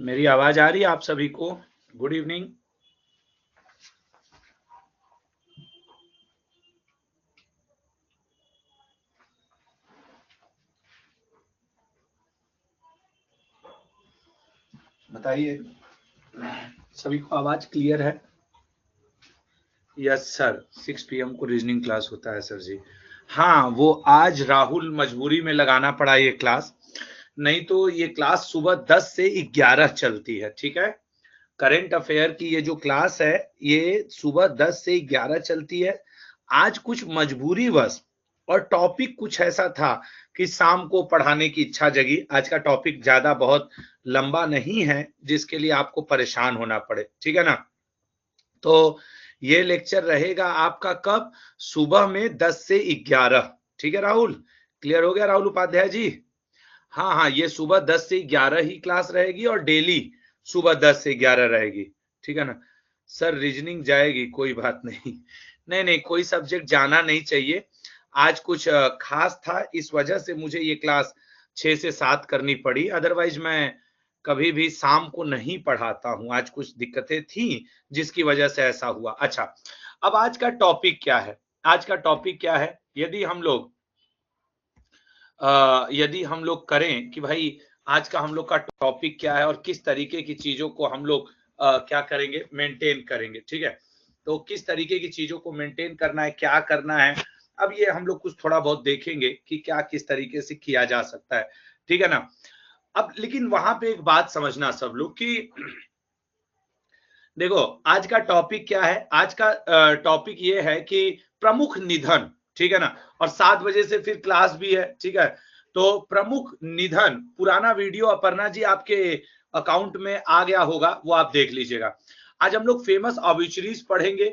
मेरी आवाज आ रही है आप सभी को? Good evening. बताइए, सभी को आवाज क्लियर है? यस सर, 6 PM को रीजनिंग क्लास होता है सर जी। हाँ, वो आज राहुल मजबूरी में लगाना पड़ा ये क्लास, नहीं तो ये क्लास सुबह 10 से 11 चलती है। ठीक है, करंट अफेयर की ये जो क्लास है ये सुबह 10 से 11 चलती है। आज कुछ मजबूरी बस, और टॉपिक कुछ ऐसा था कि शाम को पढ़ाने की इच्छा जगी। आज का टॉपिक ज्यादा बहुत लंबा नहीं है जिसके लिए आपको परेशान होना पड़े, ठीक है ना। तो ये लेक्चर रहेगा आपका कब? सुबह में 10 से 11। ठीक है राहुल, क्लियर हो गया राहुल उपाध्याय जी? हाँ हाँ, ये सुबह 10 से 11 ही क्लास रहेगी और डेली सुबह 10 से 11 रहेगी। ठीक है ना सर? रीजनिंग जाएगी, कोई बात नहीं। नहीं नहीं, कोई सब्जेक्ट जाना नहीं चाहिए। आज कुछ खास था, इस वजह से मुझे ये क्लास 6 से 7 करनी पड़ी, अदरवाइज मैं कभी भी शाम को नहीं पढ़ाता हूं। आज कुछ दिक्कतें थी जिसकी वजह से ऐसा हुआ। अच्छा, अब आज का टॉपिक क्या है? आज का टॉपिक क्या है? यदि हम लोग करें कि भाई आज का हम लोग का टॉपिक क्या है और किस तरीके की चीजों को हम लोग क्या करेंगे, मेंटेन करेंगे। ठीक है, तो किस तरीके की चीजों को मेंटेन करना है, क्या करना है, अब ये हम लोग कुछ थोड़ा बहुत देखेंगे कि क्या किस तरीके से किया जा सकता है। ठीक है ना। अब लेकिन वहां पे एक बात समझना सब लोग कि देखो, आज का टॉपिक क्या है? आज का टॉपिक ये है कि प्रमुख निधन। ठीक है ना, और 7 बजे से फिर क्लास भी है। ठीक है, तो प्रमुख निधन, पुराना वीडियो अपर्णा जी आपके अकाउंट में आ गया होगा, वो आप देख लीजिएगा। आज हम लोग फेमस ऑब्ituaries पढ़ेंगे।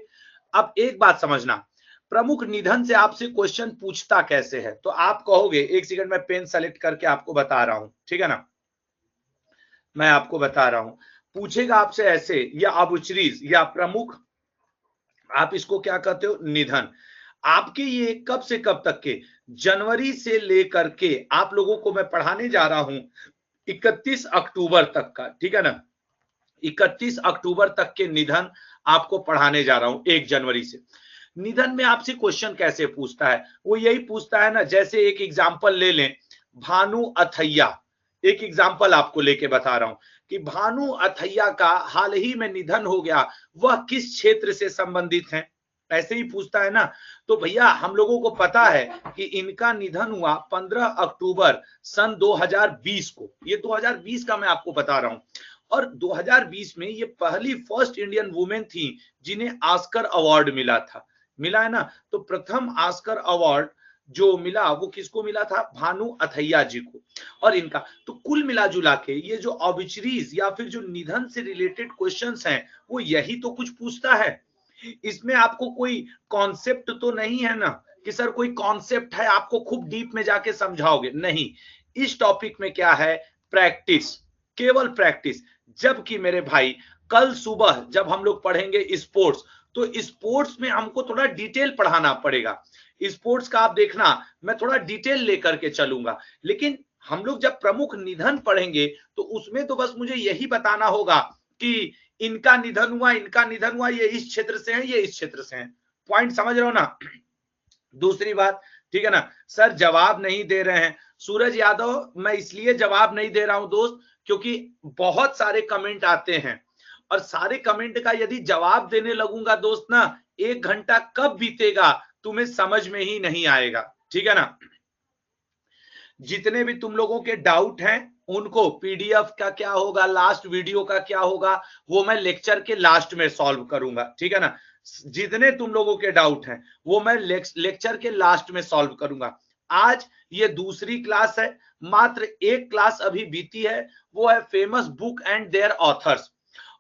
अब एक बात समझना, प्रमुख निधन से आपसे क्वेश्चन पूछता कैसे है, तो आप कहोगे, एक सेकंड में पेन सेलेक्ट करके आपको बता रहा हूं। ठीक है ना, मैं आपको बता रहा हूं। पूछेगा आपसे ऐसे, या ऑब्ituaries या प्रमुख, आप इसको क्या कहते हो, निधन। आपके ये कब से कब तक के, जनवरी से लेकर के आप लोगों को मैं पढ़ाने जा रहा हूं 31 अक्टूबर तक का। ठीक है ना, 31 अक्टूबर तक के निधन आपको पढ़ाने जा रहा हूं 1 जनवरी से। निधन में आपसे क्वेश्चन कैसे पूछता है? वो यही पूछता है ना, जैसे एक एग्जांपल ले लें, भानु अथैया। एक एग्जांपल आपको लेके बता रहा हूं कि भानु अथैया का हाल ही में निधन हो गया, वह किस क्षेत्र से संबंधित है, ऐसे ही पूछता है ना। तो भैया हम लोगों को पता है कि इनका निधन हुआ 15 अक्टूबर सन 2020 को। ये 2020 का मैं आपको बता रहा हूं, और 2020 में ये पहली फर्स्ट इंडियन वुमेन थी जिन्हें ऑस्कर अवार्ड मिला था। मिला है ना। तो प्रथम ऑस्कर अवार्ड जो मिला वो किसको मिला था? भानु अथैया जी को। और इनका तो कुल मिला जुला के ये जो ऑब्ituaries या फिर जो निधन से रिलेटेड क्वेश्चंस हैं, वो यही तो कुछ पूछता है। इसमें आपको कोई कॉन्सेप्ट तो नहीं है ना कि सर कोई कॉन्सेप्ट है आपको खूब डीप में जाके समझाओगे, नहीं। इस टॉपिक में क्या है? प्रैक्टिस, केवल प्रैक्टिस। जबकि मेरे भाई कल सुबह जब हम लोग पढ़ेंगे स्पोर्ट्स, तो स्पोर्ट्स में हमको थोड़ा डिटेल पढ़ाना पड़ेगा। स्पोर्ट्स का आप देखना, मैं थोड़ा डिटेल लेकर के चलूंगा। लेकिन हम लोग जब प्रमुख निधन पढ़ेंगे तो उसमें तो बस मुझे यही बताना होगा कि इनका निधन हुआ, इनका निधन हुआ, ये इस क्षेत्र से है, ये इस क्षेत्र से है। पॉइंट समझ रहे हो ना? दूसरी बात, ठीक है ना, सर जवाब नहीं दे रहे हैं सूरज यादव, मैं इसलिए जवाब नहीं दे रहा हूं दोस्त, क्योंकि बहुत सारे कमेंट आते हैं, और सारे कमेंट का यदि जवाब देने लगूंगा दोस्त ना, 1 घंटा कब बीतेगा तुम्हें समझ में ही नहीं आएगा। ठीक है ना। जितने भी तुम लोगों के डाउट हैं उनको पीडीएफ का क्या होगा, लास्ट वीडियो का क्या होगा, वो मैं लेक्चर के लास्ट में सॉल्व करूंगा। ठीक है ना, जितने तुम लोगों के डाउट हैं वो मैं लेक्चर के लास्ट में सॉल्व करूंगा। आज ये दूसरी क्लास है, मात्र एक क्लास अभी बीती है, वो है famous book and their authors,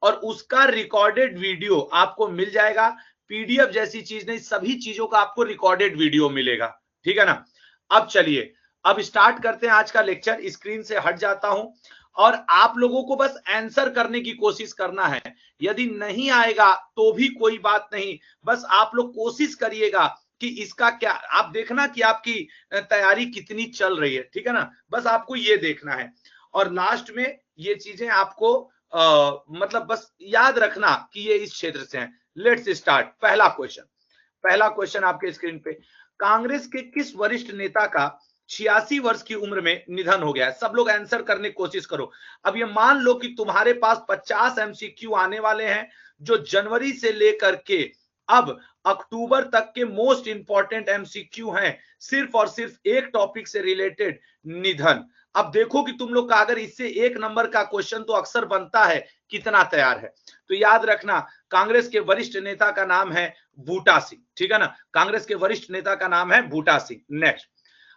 और उसका रिकॉर्डेड वीडियो आपको मिल जाएगा। पीडीएफ जैसी चीज नहीं, सभी चीजों का आपको रिकॉर्डेड वीडियो मिलेगा। ठीक है ना। अब चलिए, अब स्टार्ट करते हैं आज का लेक्चर। स्क्रीन से हट जाता हूं, और आप लोगों को बस आंसर करने की कोशिश करना है। यदि नहीं आएगा तो भी कोई बात नहीं, बस आप लोग कोशिश करिएगा कि इसका क्या, आप देखना कि आपकी तैयारी कितनी चल रही है। ठीक है ना, बस आपको ये देखना है, और लास्ट में ये चीजें आपको मतलब बस याद रखना कि ये इस क्षेत्र से हैं। Let's start. पहला क्वेश्चन आपके स्क्रीन पे, कांग्रेस के किस वरिष्ठ नेता का 86 वर्ष की उम्र में निधन हो गया है? सब लोग आंसर करने की कोशिश करो। अब ये मान लो कि तुम्हारे पास 50 एमसीक्यू आने वाले हैं जो जनवरी से लेकर के अब अक्टूबर तक के मोस्ट इंपॉर्टेंट एमसीक्यू हैं, सिर्फ और सिर्फ एक टॉपिक से रिलेटेड, निधन। अब देखो कि तुम लोग का अगर इससे एक नंबर का क्वेश्चन तो अक्सर बनता है, कितना तैयार है। तो याद रखना, कांग्रेस के वरिष्ठ नेता का नाम है बूटा सिंह, ठीक है ना, कांग्रेस के वरिष्ठ नेता का नाम है बूटा सिंह। नेक्स्ट,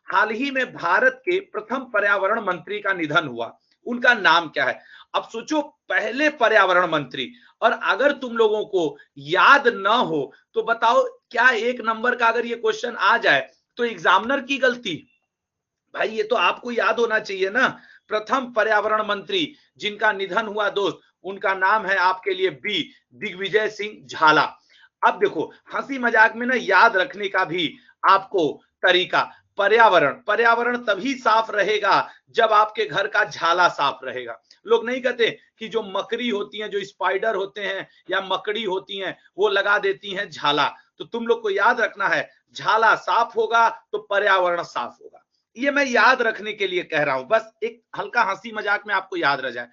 हाल ही में भारत के प्रथम पर्यावरण मंत्री का निधन हुआ, उनका नाम क्या है? अब सोचो, पहले पर्यावरण मंत्री, और अगर तुम लोगों को याद ना हो तो बताओ, क्या एक नंबर का अगर ये क्वेश्चन आ जाए तो एग्जामिनर की गलती? भाई ये तो आपको याद होना चाहिए ना। प्रथम पर्यावरण मंत्री जिनका निधन हुआ दोस्त, उनका नाम है आपके लिए बी, दिग्विजय सिंह झाला। अब देखो, हंसी मजाक में ना याद रखने का भी आपको तरीका, पर्यावरण तभी साफ रहेगा जब आपके घर का झाला साफ रहेगा। लोग नहीं कहते कि जो मकड़ी होती हैं, जो स्पाइडर होते हैं या मकड़ी होती हैं, वो लगा देती हैं झाला। तो तुम लोग को याद रखना है, झाला साफ होगा तो पर्यावरण साफ होगा। ये मैं याद रखने के लिए कह रहा हूं, बस एक हल्का हंसी मजाक में आपको याद रह जाए।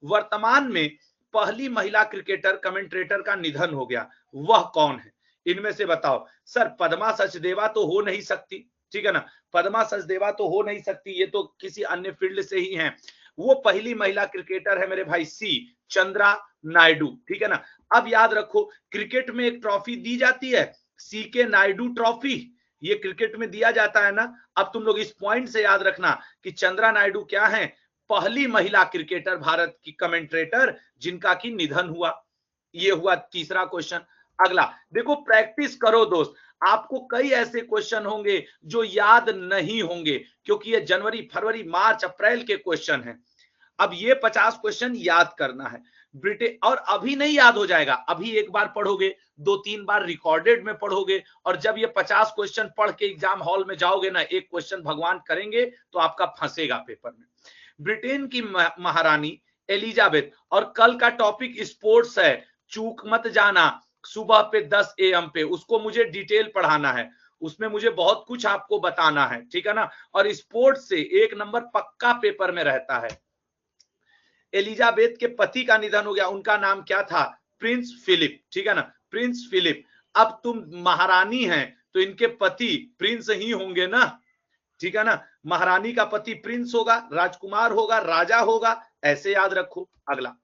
वर्तमान में पहली महिला क्रिकेटर कमेंट्रेटर का निधन हो गया, वह कौन है? इनमें से बताओ। सर, पद्मा सचदेवा तो हो नहीं सकती, ठीक है ना, पद्मा सचदेवा तो हो नहीं सकती, ये तो किसी अन्य फील्ड से ही हैं। वो पहली महिला क्रिकेटर है मेरे भाई सी, चंद्रा नायडू, ठीक है ना। अब याद रखो, क्रिकेट में एक ट्रॉफी दी जाती है, सी के नायडू ट्रॉफी, ये क्रिकेट में दिया जाता है ना। अब तुम लोग इस पॉइंट से याद रखना कि चंद्रा नायडू क्या है? पहली महिला क्रिकेटर भारत की कमेंट्रेटर जिनका की निधन हुआ। ये हुआ तीसरा क्वेश्चन। अगला देखो, प्रैक्टिस करो दोस्त, आपको कई ऐसे क्वेश्चन होंगे जो याद नहीं होंगे, क्योंकि ये जनवरी, फरवरी, मार्च, अप्रैल के क्वेश्चन हैं। अब ये 50 क्वेश्चन याद करना है ब्रिटेन, और अभी नहीं याद हो जाएगा, अभी एक बार पढ़ोगे, 2-3 बार रिकॉर्डेड में पढ़ोगे, और जब ये 50 क्वेश्चन पढ़ के एग्जाम हॉल में जाओगे ना, एक क्वेश्चन भगवान करेंगे तो आपका फंसेगा पेपर में। ब्रिटेन की महारानी एलिजाबेथ, और कल का टॉपिक स्पोर्ट्स है, चूक मत जाना, सुबह पे 10 AM पे, उसको मुझे डिटेल पढ़ाना है, उसमें मुझे बहुत कुछ आपको बताना है, ठीक है ना। और स्पोर्ट्स से एक नंबर पक्का पेपर में रहता है। एलिजाबेथ के पति का निधन हो गया, उनका नाम क्या था? प्रिंस फिलिप, ठीक है ना, प्रिंस फिलिप। अब तुम महारानी हैं तो इनके पति प्रिंस ही होंगे ना, ठीक है ना, महारानी का पति प्रिंस होगा, राजकुमार होगा, राजा होगा, ऐसे याद रखो। अगला,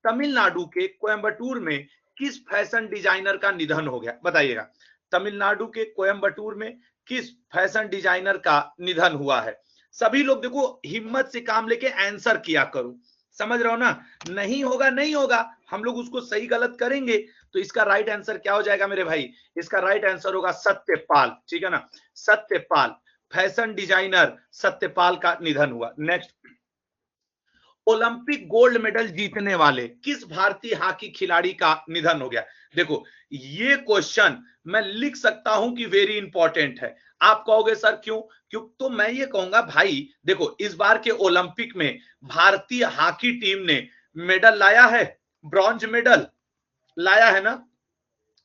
तमिलनाडु के कोयम्बटूर में किस फैशन डिजाइनर का निधन हो गया? बताइएगा, तमिलनाडु के कोयम्बटूर में किस फैशन डिजाइनर का निधन हुआ है? सभी लोग देखो, हिम्मत से काम लेके आंसर किया करो, समझ रहे हो ना। नहीं होगा नहीं होगा, हम लोग उसको सही गलत करेंगे। तो इसका राइट आंसर क्या हो जाएगा मेरे भाई? इसका राइट आंसर होगा सत्यपाल, ठीक है ना, सत्यपाल, फैशन डिजाइनर सत्यपाल का निधन हुआ। नेक्स्ट, ओलंपिक गोल्ड मेडल जीतने वाले किस भारतीय हॉकी खिलाड़ी का निधन हो गया? देखो, ये क्वेश्चन मैं लिख सकता हूं कि वेरी इंपॉर्टेंट है। आप कहोगे सर क्यों? क्यों? तो मैं ये कहूंगा भाई, देखो, इस बार के ओलंपिक में भारतीय हॉकी टीम ने मेडल लाया है, ब्रॉन्ज मेडल लाया है ना,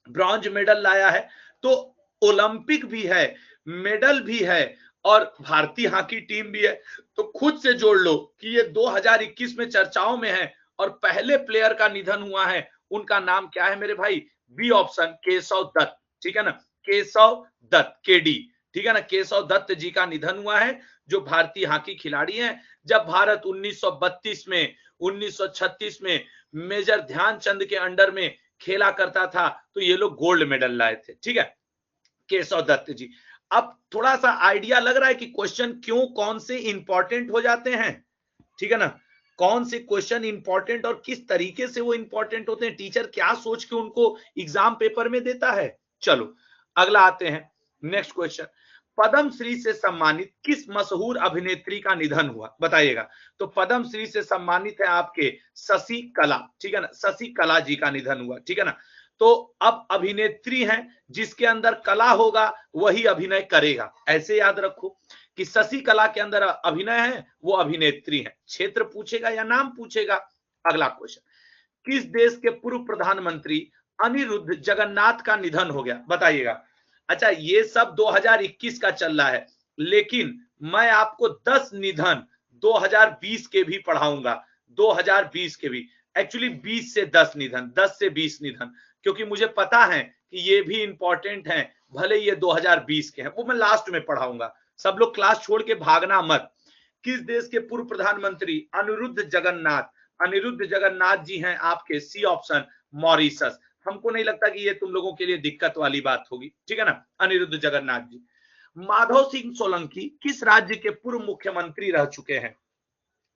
ब्रॉन्ज मेडल लाया है। तो ओलंपिक भी है, मेडल भी है, और भारतीय हॉकी टीम भी है। तो खुद से जोड़ लो कि ये 2021 में चर्चाओं में है, और पहले प्लेयर का निधन हुआ है, उनका नाम क्या है मेरे भाई? बी ऑप्शन, केशव दत्त, ठीक है ना, केशव दत्त, केडी, ठीक है ना, केशव दत्त जी का निधन हुआ है, जो भारतीय हॉकी खिलाड़ी हैं। जब भारत 1932 में, 1936 में मेजर ध्यानचंद के अंडर में खेला करता था, तो ये लोग गोल्ड मेडल लाए थे, ठीक है, केशव दत्त जी। अब थोड़ा सा आइडिया लग रहा है कि क्वेश्चन क्यों, कौन से इंपॉर्टेंट हो जाते हैं, ठीक है ना, कौन से क्वेश्चन इंपॉर्टेंट और किस तरीके से वो इंपॉर्टेंट होते हैं, टीचर क्या सोच के उनको एग्जाम पेपर में देता है। चलो अगला आते हैं, नेक्स्ट क्वेश्चन, पद्म श्री से सम्मानित किस मशहूर अभिनेत्री का निधन हुआ? बताइएगा। तो पद्म श्री से सम्मानित है आपके शशि कला, ठीक है ना, शशि कला जी का निधन हुआ, ठीक है ना। तो अब अभिनेत्री हैं, जिसके अंदर कला होगा वही अभिनय करेगा, ऐसे याद रखो कि शशि कला के अंदर अभिनय है, वो अभिनेत्री है। क्षेत्र पूछेगा या नाम पूछेगा? अगला क्वेश्चन, किस देश के पूर्व प्रधानमंत्री अनिरुद्ध जगन्नाथ का निधन हो गया, बताइएगा। अच्छा, ये सब 2021 का चल रहा है, लेकिन मैं आपको 10 निधन 2020 के भी पढ़ाऊंगा, 2020 के भी। एक्चुअली 20 से 10 निधन, 10 से 20 निधन, क्योंकि मुझे पता है कि ये भी इंपॉर्टेंट है, भले ये 2020 के हैं, वो मैं लास्ट में पढ़ाऊंगा। सब लोग क्लास छोड़ के भागना मत। किस देश के पूर्व प्रधानमंत्री अनिरुद्ध जगन्नाथ? अनिरुद्ध जगन्नाथ जी हैं आपके सी ऑप्शन, मॉरिशस। हमको नहीं लगता कि ये तुम लोगों के लिए दिक्कत वाली बात होगी, ठीक है ना, अनिरुद्ध जगन्नाथ जी। माधव सिंह सोलंकी किस राज्य के पूर्व मुख्यमंत्री रह चुके हैं?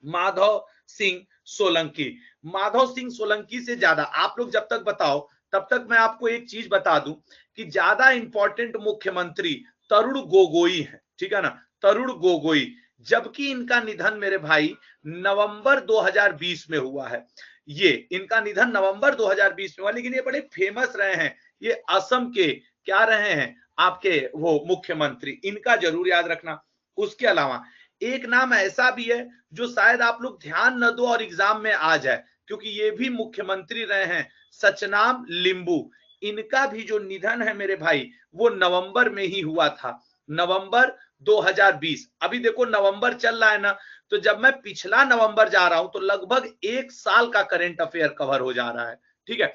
माधव सिंह सोलंकी। माधव सिंह सोलंकी से ज्यादा आप लोग जब तक बताओ तब तक मैं आपको एक चीज बता दूं कि ज्यादा इंपॉर्टेंट मुख्यमंत्री तरुण गोगोई है, ठीक है ना, तरुण गोगोई। जबकि इनका निधन मेरे भाई नवंबर 2020 में हुआ है। ये इनका निधन नवंबर 2020 में हुआ, लेकिन ये बड़े फेमस रहे हैं। ये असम के क्या रहे हैं आपके वो मुख्यमंत्री, इनका जरूर याद रखना। उसके अलावा एक नाम ऐसा भी है जो शायद आप लोग ध्यान न दो और एग्जाम में आ जाए, क्योंकि ये भी मुख्यमंत्री रहे हैं, सचनाम लिंबू। इनका भी जो निधन है मेरे भाई वो नवंबर में ही हुआ था, नवंबर 2020। अभी देखो नवंबर चल रहा है ना, तो जब मैं पिछला नवंबर जा रहा हूं तो लगभग 1 साल का करंट अफेयर कवर हो जा रहा है, ठीक है।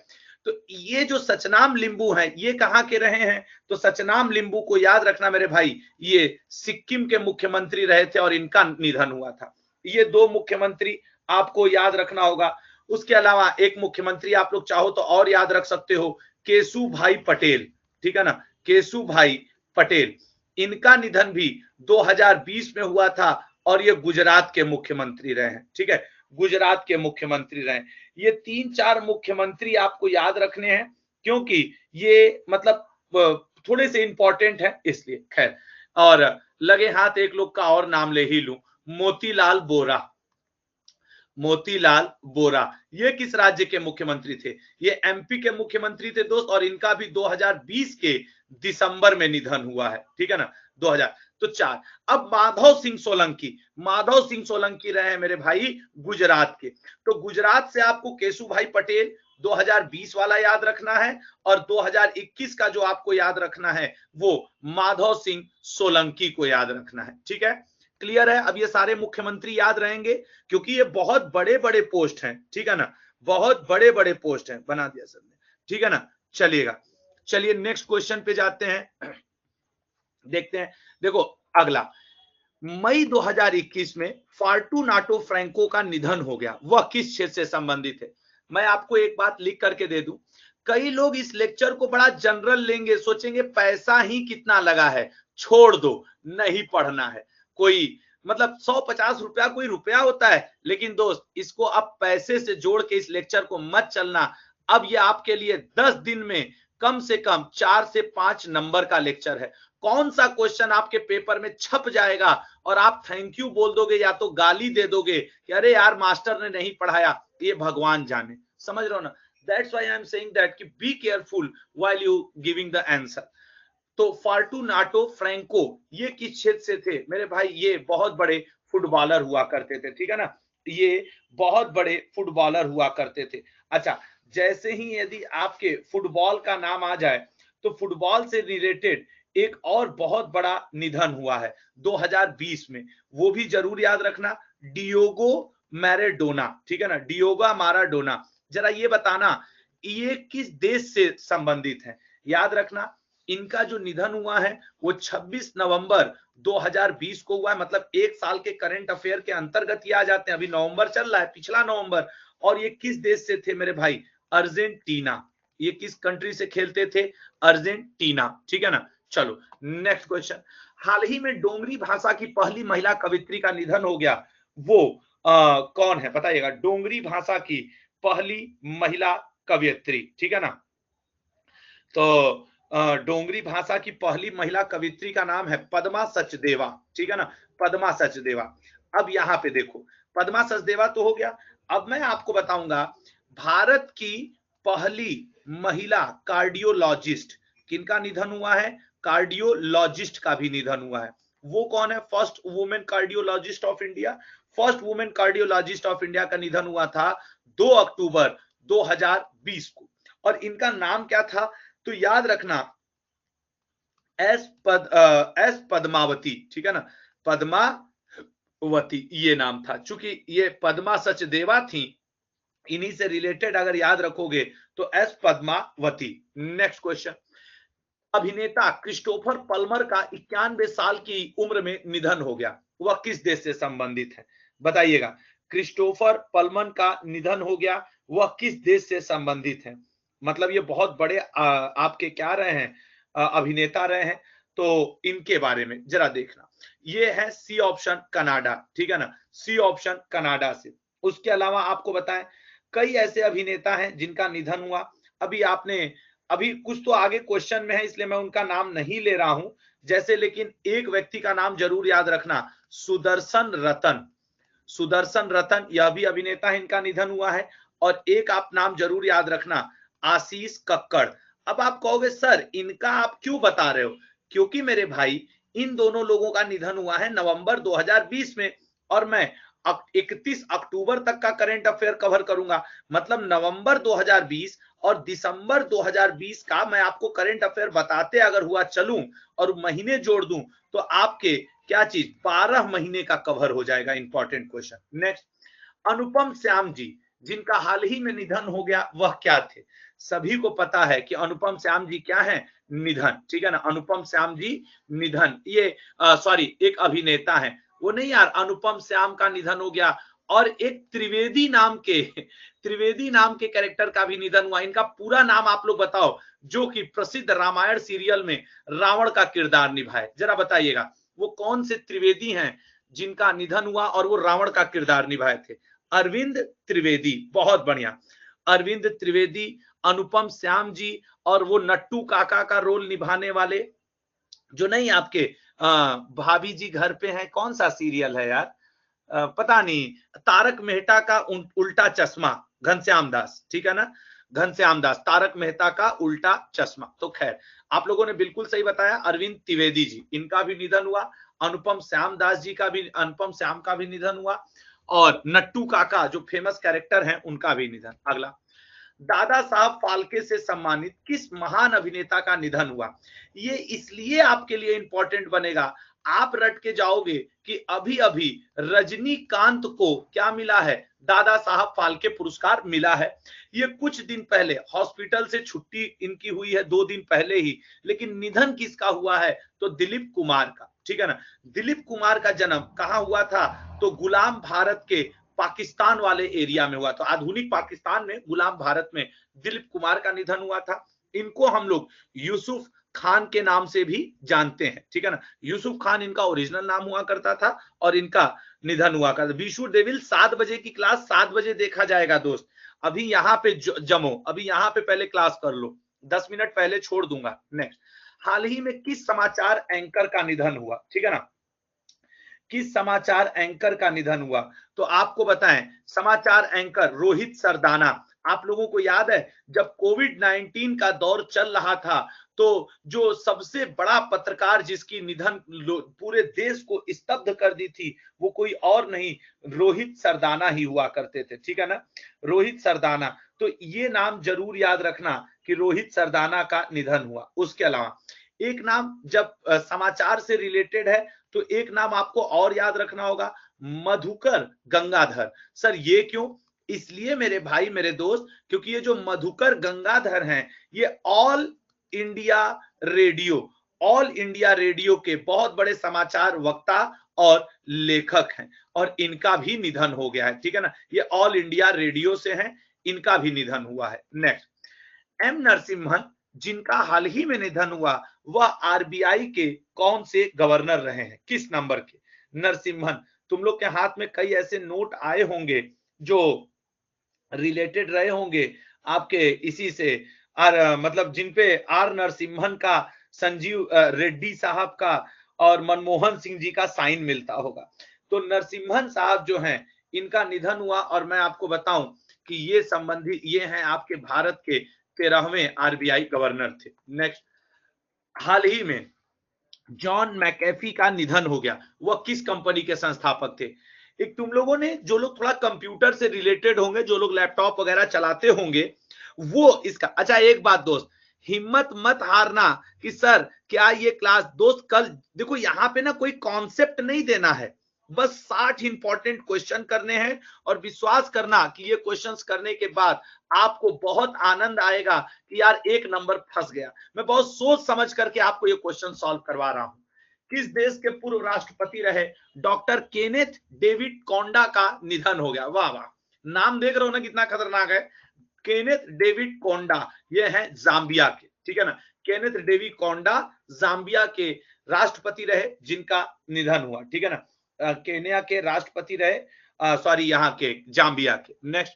तो ये जो सचनाम लिंबू हैं ये कहां के रहे हैं? तो सचनाम लिंबू को याद रखना मेरे भाई, ये सिक्किम के मुख्यमंत्री रहे थे और इनका निधन हुआ था। ये दो मुख्यमंत्री आपको याद रखना होगा। उसके अलावा एक मुख्यमंत्री आप लोग चाहो तो और याद रख सकते हो, केशु भाई पटेल, ठीक है ना, केशु भाई पटेल। इनका निधन भी 2020 में हुआ था और ये गुजरात के मुख्यमंत्री रहे हैं, ठीक है, गुजरात के मुख्यमंत्री रहे। ये 3-4 मुख्यमंत्री आपको याद रखने हैं, क्योंकि ये मतलब थोड़े से इंपॉर्टेंट है इसलिए। खैर, और लगे हाथ एक लोग का और नाम ले ही लूं, मोतीलाल बोरा। मोतीलाल बोरा ये किस राज्य के मुख्यमंत्री थे? ये एमपी के मुख्यमंत्री थे दोस्त, और इनका भी 2020 के दिसंबर में निधन हुआ है, ठीक है ना, 2000। तो 4। अब माधव सिंह सोलंकी, माधव सिंह सोलंकी रहे हैं मेरे भाई गुजरात के। तो गुजरात से आपको केशु भाई पटेल 2020 वाला याद रखना है, और 2021 का जो आपको याद रखना है वो माधव सिंह सोलंकी को याद रखना है, ठीक है। क्लियर है? अब ये सारे मुख्यमंत्री याद रहेंगे, क्योंकि ये बहुत बड़े बड़े पोस्ट हैं, ठीक है ना, बहुत बड़े बड़े पोस्ट हैं, बना दिया सर ने, ठीक है ना। चलिएगा, चलिए नेक्स्ट क्वेश्चन पे जाते हैं, देखते हैं। देखो अगला, मई 2021 में फार्टूनाटो फ्रैंको का निधन हो गया, वह किस क्षेत्र से संबंधित है? मैं आपको एक बात लिख करके दे दूं, कई लोग इस लेक्चर को बड़ा जनरल लेंगे, सोचेंगे पैसा ही कितना लगा है, छोड़ दो, नहीं पढ़ना है। कोई मतलब 150 रुपया कोई रुपया होता है? लेकिन दोस्त इसको अब पैसे से जोड़ के इस लेक्चर को मत चलना। अब ये आपके लिए 10 दिन में कम से कम 4 से 5 नंबर का लेक्चर है। कौन सा क्वेश्चन आपके पेपर में छप जाएगा और आप थैंक यू बोल दोगे या तो गाली दे दोगे कि अरे यार मास्टर ने नहीं पढ़ाया, ये भगवान जाने। समझ रहे हो ना? That's why I am saying that कि be careful while you giving the answer. तो फार्टूनाटो फ्रैंको ये किस क्षेत्र से थे मेरे भाई? ये बहुत बड़े फुटबॉलर हुआ करते थे, ठीक है ना, ये बहुत बड़े फुटबॉलर हुआ करते थे। अच्छा, जैसे ही यदि आपके फुटबॉल का नाम आ जाए तो फुटबॉल से रिलेटेड एक और बहुत बड़ा निधन हुआ है 2020 में, वो भी जरूर याद रखना, डियोगो मैराडोना, ठीक है ना, डियोगो मैराडोना। जरा ये बताना ये किस देश से संबंधित है? याद रखना इनका जो निधन हुआ है वो 26 नवंबर 2020 को हुआ है, मतलब 1 साल के करंट अफेयर के अंतर्गत ये आ जाते हैं। अभी नवंबर चल रहा है, पिछला नवंबर। और ये किस देश से थे मेरे भाई? अर्जेंटीना। ये किस कंट्री से खेलते थे? अर्जेंटीना, ठीक है ना। चलो नेक्स्ट क्वेश्चन, हाल ही में डोंगरी भाषा की पहली महिला कवित्री का निधन हो गया, वो कौन है बताइएगा? डोंगरी भाषा की पहली महिला कवियत्री, ठीक है ना। तो डोंगरी भाषा की पहली महिला कवित्री का नाम है पद्मा सचदेवा, ठीक है ना, पद्मा सचदेवा। अब यहां पे देखो, पद्मा सचदेवा तो हो गया। अब मैं आपको बताऊंगा भारत की पहली महिला कार्डियोलॉजिस्ट किनका निधन हुआ है? कार्डियोलॉजिस्ट का भी निधन हुआ है। वो कौन है? First women cardiologist of India. First women cardiologist of India का निधन हुआ था 2 अक्टूबर 2020 को। और इनका नाम क्या था तो याद रखना, एस पद्मावती, ठीक है ना, पद्मावती ये नाम था। चूंकि ये पद्मा सचदेवा थी, इन्हीं से रिलेटेड अगर याद रखोगे तो एस पद्मावती। नेक्स्ट क्वेश्चन, अभिनेता क्रिस्टोफर पल्मर का 91 साल की उम्र में निधन हो गया, वह किस देश से संबंधित है? बताइएगा, क्रिस्टोफर पल्मर का निधन हो गया, वह किस देश से संबंधित है? मतलब ये बहुत बड़े आपके क्या रहे हैं, अभिनेता रहे हैं, तो इनके बारे में जरा देखना। ये है सी ऑप्शन कनाडा, ठीक है ना, सी ऑप्शन कनाडा से। उसके अलावा आपको बताएं, कई ऐसे अभिनेता हैं जिनका निधन हुआ। अभी कुछ तो आगे क्वेश्चन में है, इसलिए मैं उनका नाम नहीं ले रहा हूं, जैसे, लेकिन एक व्यक्ति का नाम जरूर याद रखना, सुदर्शन रतन। सुदर्शन रतन यह भी अभिनेता है, इनका निधन हुआ है। और एक आप नाम जरूर याद रखना, आशीष कक्कड़। अब आप कहोगे सर इनका आप क्यों बता रहे हो? क्योंकि मेरे भाई इन दोनों लोगों का निधन हुआ है नवंबर 2020 में, और मैं अब 31 अक्टूबर तक का करंट अफेयर कवर करूंगा। मतलब नवंबर 2020 और दिसंबर 2020 का मैं आपको करंट अफेयर बताते अगर हुआ चलूं और महीने जोड़ दूं तो आपके क्या चीज 12 महीने का कवर हो जाएगा। Important question. नेक्स्ट, अनुपम श्याम जी जिनका हाल ही में निधन हो गया, वह क्या थे? सभी को पता है कि अनुपम श्याम जी क्या है, निधन, ठीक है ना। अनुपम श्याम जी निधन, ये सॉरी एक अभिनेता है, वो नहीं यार, अनुपम श्याम का निधन हो गया। और एक त्रिवेदी नाम के कैरेक्टर का भी निधन हुआ। इनका पूरा नाम आप लोग बताओ, जो कि प्रसिद्ध रामायण सीरियल में रावण का किरदार निभाए, जरा बताइएगा वो कौन से त्रिवेदी हैं जिनका निधन हुआ और वो रावण का किरदार निभाए थे? अरविंद त्रिवेदी, बहुत बढ़िया, अरविंद त्रिवेदी, अनुपम श्याम जी, और वो नट्टू काका का रोल निभाने वाले, जो नहीं आपके भाभी जी घर पे हैं, कौन सा सीरियल है यार, पता नहीं, तारक मेहता का उल्टा चश्मा, घनश्याम दास, ठीक है ना, घनश्याम दास, तारक मेहता का उल्टा चश्मा। तो खैर आप लोगों ने बिल्कुल सही बताया, अरविंद त्रिवेदी जी, इनका भी निधन हुआ। अनुपम श्याम दास जी का भी, अनुपम श्याम का भी निधन हुआ। और नट्टू काका जो फेमस कैरेक्टर हैं, उनका भी निधन। अगला, दादा साहब फाल्के से सम्मानित किस महान अभिनेता का निधन हुआ? ये इसलिए आपके लिए इंपॉर्टेंट बनेगा, आप रट के जाओगे कि अभी अभी रजनीकांत को क्या मिला है, दादा साहब फाल्के पुरस्कार मिला है। ये कुछ दिन पहले हॉस्पिटल से छुट्टी इनकी हुई है, 2 दिन पहले ही, लेकिन निधन किसका हुआ है तो दिलीप कुमार का, ठीक है ना। दिलीप कुमार का जन्म कहां हुआ था तो गुलाम भारत के पाकिस्तान वाले एरिया में हुआ। तो आधुनिक पाकिस्तान में गुलाम भारत में दिलीप कुमार का निधन हुआ था। इनको हम लोग यूसुफ खान के नाम से भी जानते हैं, ठीक है ना। यूसुफ खान इनका ओरिजिनल नाम हुआ करता था और इनका निधन हुआ करता। बीशू डेविल 7 बजे की क्लास 7 बजे देखा जाएगा दोस्त। अभी यहाँ पे जमो, अभी यहाँ पे पहले क्लास कर लो, 10 मिनट पहले छोड़ दूंगा। नेक्स्ट, हाल ही में किस समाचार एंकर का निधन हुआ, ठीक है ना, किस समाचार एंकर का निधन हुआ? तो आपको बताएं, समाचार एंकर रोहित सरदाना। आप लोगों को याद है जब कोविड-19 का दौर चल रहा था, तो जो सबसे बड़ा पत्रकार जिसकी निधन पूरे देश को स्तब्ध कर दी थी, वो कोई और नहीं, रोहित सरदाना ही हुआ करते थे, ठीक है ना, रोहित सरदाना। तो ये नाम जरूर याद रखना कि रोहित सरदाना का निधन हुआ। उसके अलावा एक नाम जब समाचार से रिलेटेड है तो एक नाम आपको और याद रखना होगा, मधुकर गंगाधर। सर ये क्यों? इसलिए मेरे भाई मेरे दोस्त, क्योंकि ये जो मधुकर गंगाधर हैं, ये ऑल इंडिया रेडियो के बहुत बड़े समाचार वक्ता और लेखक हैं, और इनका भी निधन हो गया है, ठीक है ना। ये ऑल इंडिया रेडियो से हैं, इनका भी निधन हुआ है। नेक्स्ट, एम नरसिम्हन जिनका हाल ही में निधन हुआ, वह आरबीआई के कौन से गवर्नर रहे हैं, किस नंबर के? नरसिम्हन, तुम लोग के हाथ में कई ऐसे नोट आए होंगे जो रिलेटेड रहे होंगे आपके इसी से, मतलब जिनपे आर नरसिम्हन का, संजीव रेड्डी साहब का और मनमोहन सिंह जी का साइन मिलता होगा। तो नरसिम्हन साहब जो हैं, इनका निधन हुआ, और मैं आपको बताऊं कि ये हैं आपके भारत के 13वें आरबीआई गवर्नर थे। नेक्स्ट, हाल ही में जॉन मैकेफी का निधन हो गया, वह किस कंपनी के संस्थापक थे? एक तुम लोगों ने, जो लोग थोड़ा कंप्यूटर से रिलेटेड होंगे, जो लोग लैपटॉप वगैरह चलाते होंगे, वो इसका, अच्छा एक बात दोस्त, हिम्मत मत हारना कि सर क्या ये क्लास, दोस्त कल देखो यहाँ पे ना कोई कॉन्सेप्ट नहीं देना है, बस 60 इंपॉर्टेंट क्वेश्चन करने हैं, और विश्वास करना कि ये क्वेश्चंस करने के बाद आपको बहुत आनंद आएगा कि यार एक नंबर फंस गया। मैं बहुत सोच समझ करके आपको ये क्वेश्चन सॉल्व करवा रहा हूं। किस देश के पूर्व राष्ट्रपति रहे डॉक्टर केनेथ डेविड कोंडा का निधन हो गया? वाह वाह, नाम देख रहे हो ना कितना खतरनाक है। केनेथ डेविड कोंडा, ये है जाम्बिया के, ठीक है ना। केनेथ डेविड कोंडा जाम्बिया के राष्ट्रपति रहे जिनका निधन हुआ, ठीक है ना। केन्या के राष्ट्रपति रहे, सॉरी यहाँ के जाम्बिया के। नेक्स्ट,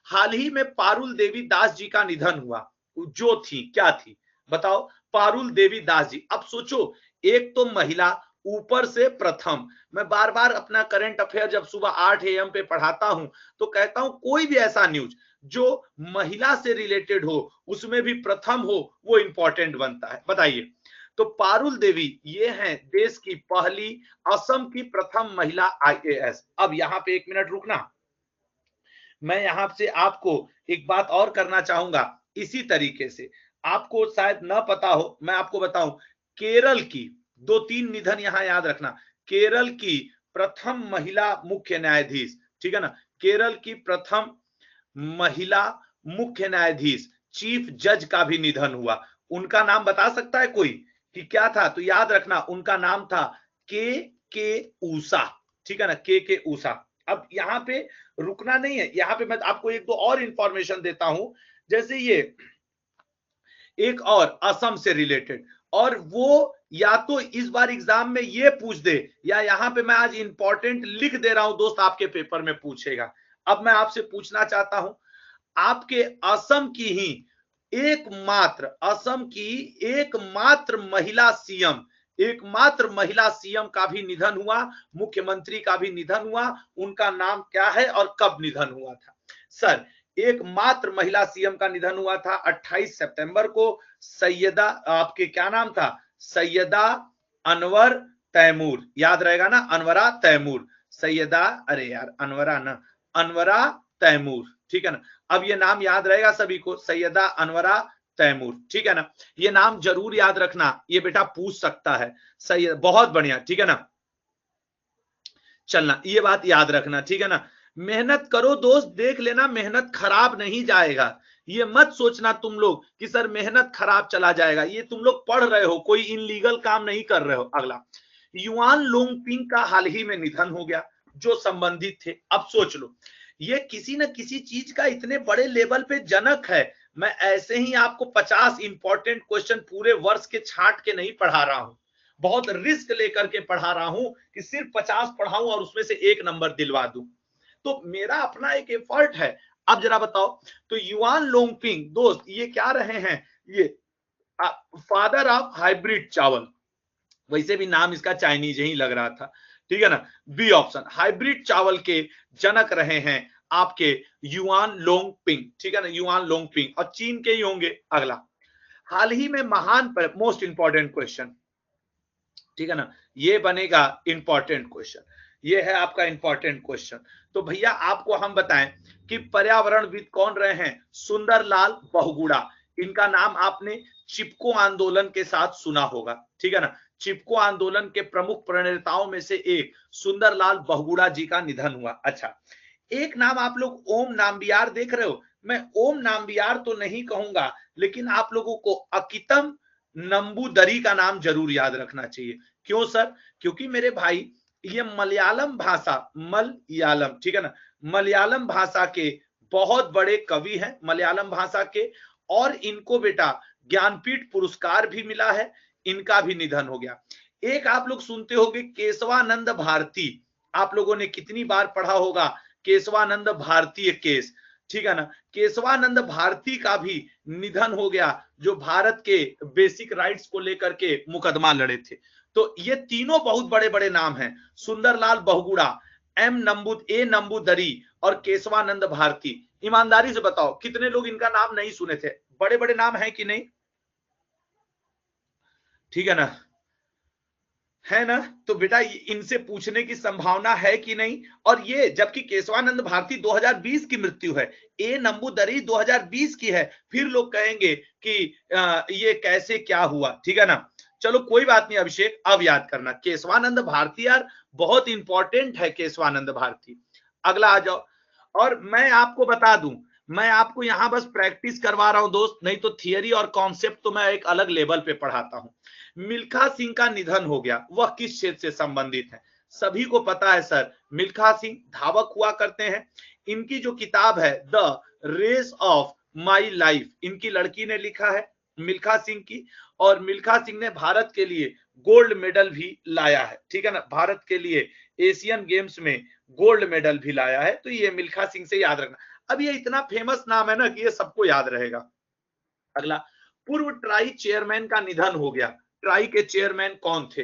हाल ही में पारुल देवी दास जी का निधन हुआ, जो थी क्या थी बताओ? पारुल देवी दास जी। अब सोचो, एक तो महिला, ऊपर से प्रथम। मैं बार बार अपना करंट अफेयर जब सुबह 8 AM पे पढ़ाता हूं तो कहता हूं कोई भी ऐसा न्यूज जो महिला से रिलेटेड हो, उसमें भी प्रथम हो, वो इंपॉर्टेंट बनता है। बताइए, तो पारुल देवी ये हैं देश की पहली, असम की प्रथम महिला IAS। अब यहां पे 1 मिनट रुकना, मैं यहां से आपको एक बात और करना चाहूंगा। इसी तरीके से आपको शायद ना पता हो, मैं आपको बताऊं, केरल की 2-3 निधन यहां याद रखना। केरल की प्रथम महिला मुख्य न्यायाधीश, ठीक है ना, केरल की प्रथम महिला मुख्य न्यायाधीश, चीफ जज का भी निधन हुआ। उनका नाम बता सकता है कोई कि क्या था? तो याद रखना, उनका नाम था के ऊषा, ठीक है ना, के ऊषा। अब यहाँ पे रुकना नहीं है, यहाँ पे मैं आपको 1-2 और इंफॉर्मेशन देता हूं। जैसे ये एक और असम से रिलेटेड, और वो या तो इस बार एग्जाम में ये पूछ दे, या यहाँ पे मैं आज इंपॉर्टेंट लिख दे रहा हूं दोस्त, आपके पेपर में पूछेगा। अब मैं आपसे पूछना चाहता हूं, आपके असम की ही एकमात्र, असम की एकमात्र महिला सीएम, एकमात्र महिला सीएम का भी निधन हुआ, मुख्यमंत्री का भी निधन हुआ। उनका नाम क्या है और कब निधन हुआ था? सर, एकमात्र महिला सीएम का निधन हुआ था 28 सितंबर को। सैयदा, आपके क्या नाम था? सैयदा अनवर तैमूर, याद रहेगा ना, अनवरा तैमूर। सैयदा, अरे यार अनवरा ना, अनवरा तैमूर, ठीक है ना। अब ये नाम याद रहेगा सभी को, सैयदा अनवरा तैमूर, ठीक है ना। ये नाम जरूर याद रखना, ये बेटा पूछ सकता है। सैयद, बहुत बढ़िया, ठीक है ना। चलना, ये बात याद रखना, ठीक है ना। मेहनत करो दोस्त, देख लेना मेहनत खराब नहीं जाएगा। ये मत सोचना तुम लोग कि सर मेहनत खराब चला जाएगा। ये तुम लोग पढ़ रहे हो, कोई इनलीगल काम नहीं कर रहे हो। अगला, युआन लोंगपिंग का हाल ही में निधन हो गया, जो संबंधित थे। अब सोच लो, ये किसी न किसी चीज का इतने बड़े लेवल पे जनक है। मैं ऐसे ही आपको 50 इंपॉर्टेंट क्वेश्चन पूरे वर्ष के छांट के नहीं पढ़ा रहा हूं, बहुत रिस्क लेकर के पढ़ा रहा हूं कि सिर्फ 50 पढ़ाऊं और उसमें से 1 नंबर दिलवा दूं। तो मेरा अपना एक एफर्ट है। अब जरा बताओ, तो युआन लोंगपिंग दोस्त ये क्या रहे हैं? ये फादर ऑफ हाइब्रिड चावल, वैसे भी नाम इसका चाइनीज ही लग रहा था, ठीक है ना। बी ऑप्शन, हाइब्रिड चावल के जनक रहे हैं आपके युआन लोंगपिंग, ठीक है ना, युआन लोंगपिंग, और चीन के ही होंगे। अगला, हाल ही में महान, मोस्ट इंपॉर्टेंट क्वेश्चन, ठीक है ना, ये बनेगा इंपॉर्टेंट क्वेश्चन, ये है आपका इंपॉर्टेंट क्वेश्चन। तो भैया आपको हम बताएं कि पर्यावरणविद कौन रहे हैं? सुंदरलाल बहुगुणा। इनका नाम आपने चिपको आंदोलन के साथ सुना होगा, ठीक है ना। चिपको आंदोलन के प्रमुख प्रणेताओं में से एक सुंदरलाल बहुगुणा जी का निधन हुआ। अच्छा, एक नाम आप लोग ओम नाम्बियार देख रहे हो, मैं ओम नाम्बियार तो नहीं कहूंगा, लेकिन आप लोगों को अकितम नंबूदरी का नाम जरूर याद रखना चाहिए। क्यों सर? क्योंकि मेरे भाई ये मलयालम भाषा, मलयालम, ठीक है ना, मलयालम भाषा के बहुत बड़े कवि हैं मलयालम भाषा के, और इनको बेटा ज्ञानपीठ पुरस्कार भी मिला है। इनका भी निधन हो गया। एक आप लोग सुनते होंगे केशवानंद भारती, आप लोगों ने कितनी बार पढ़ा होगा केशवानंद भारतीय केस, ठीक है ना। केशवानंद भारती का भी निधन हो गया, जो भारत के बेसिक राइट्स को लेकर के मुकदमा लड़े थे। तो ये तीनों बहुत बड़े बड़े नाम हैं, सुंदरलाल बहुगुणा, ए नंबूदरी और केशवानंद भारती। ईमानदारी से बताओ कितने लोग इनका नाम नहीं सुने थे? बड़े बड़े नाम है कि नहीं? ठीक है ना। है ना। तो बेटा इनसे पूछने की संभावना है कि नहीं। और ये जबकि केशवानंद भारती 2020 की मृत्यु है, ए नंबूदरी 2020 की है, फिर लोग कहेंगे कि ये कैसे क्या हुआ, ठीक है ना। चलो कोई बात नहीं अभिषेक, अब याद करना केशवानंद भारती यार बहुत इंपॉर्टेंट है केशवानंद भारती। अगला आ जाओ। और मैं आपको बता दूं, मैं आपको यहां बस प्रैक्टिस करवा रहा हूं दोस्त, नहीं तो थियरी और कॉन्सेप्ट तो मैं एक अलग लेवल पे पढ़ाता हूं। मिल्खा सिंह का निधन हो गया, वह किस क्षेत्र से संबंधित है। सभी को पता है सर, मिल्खा सिंह धावक हुआ करते हैं। इनकी जो किताब है the race of my life, इनकी लड़की ने लिखा है, मिल्खा सिंह की। और मिल्खा सिंह ने भारत के लिए गोल्ड मेडल भी लाया है, ठीक है ना, भारत के लिए एशियन गेम्स में गोल्ड मेडल भी लाया है। तो ये मिल्खा सिंह से याद रखना। अब ये इतना फेमस नाम है ना कि ये सबको याद रहेगा। अगला, पूर्व ट्राई चेयरमैन का निधन हो गया। ट्राई के चेयरमैन कौन थे।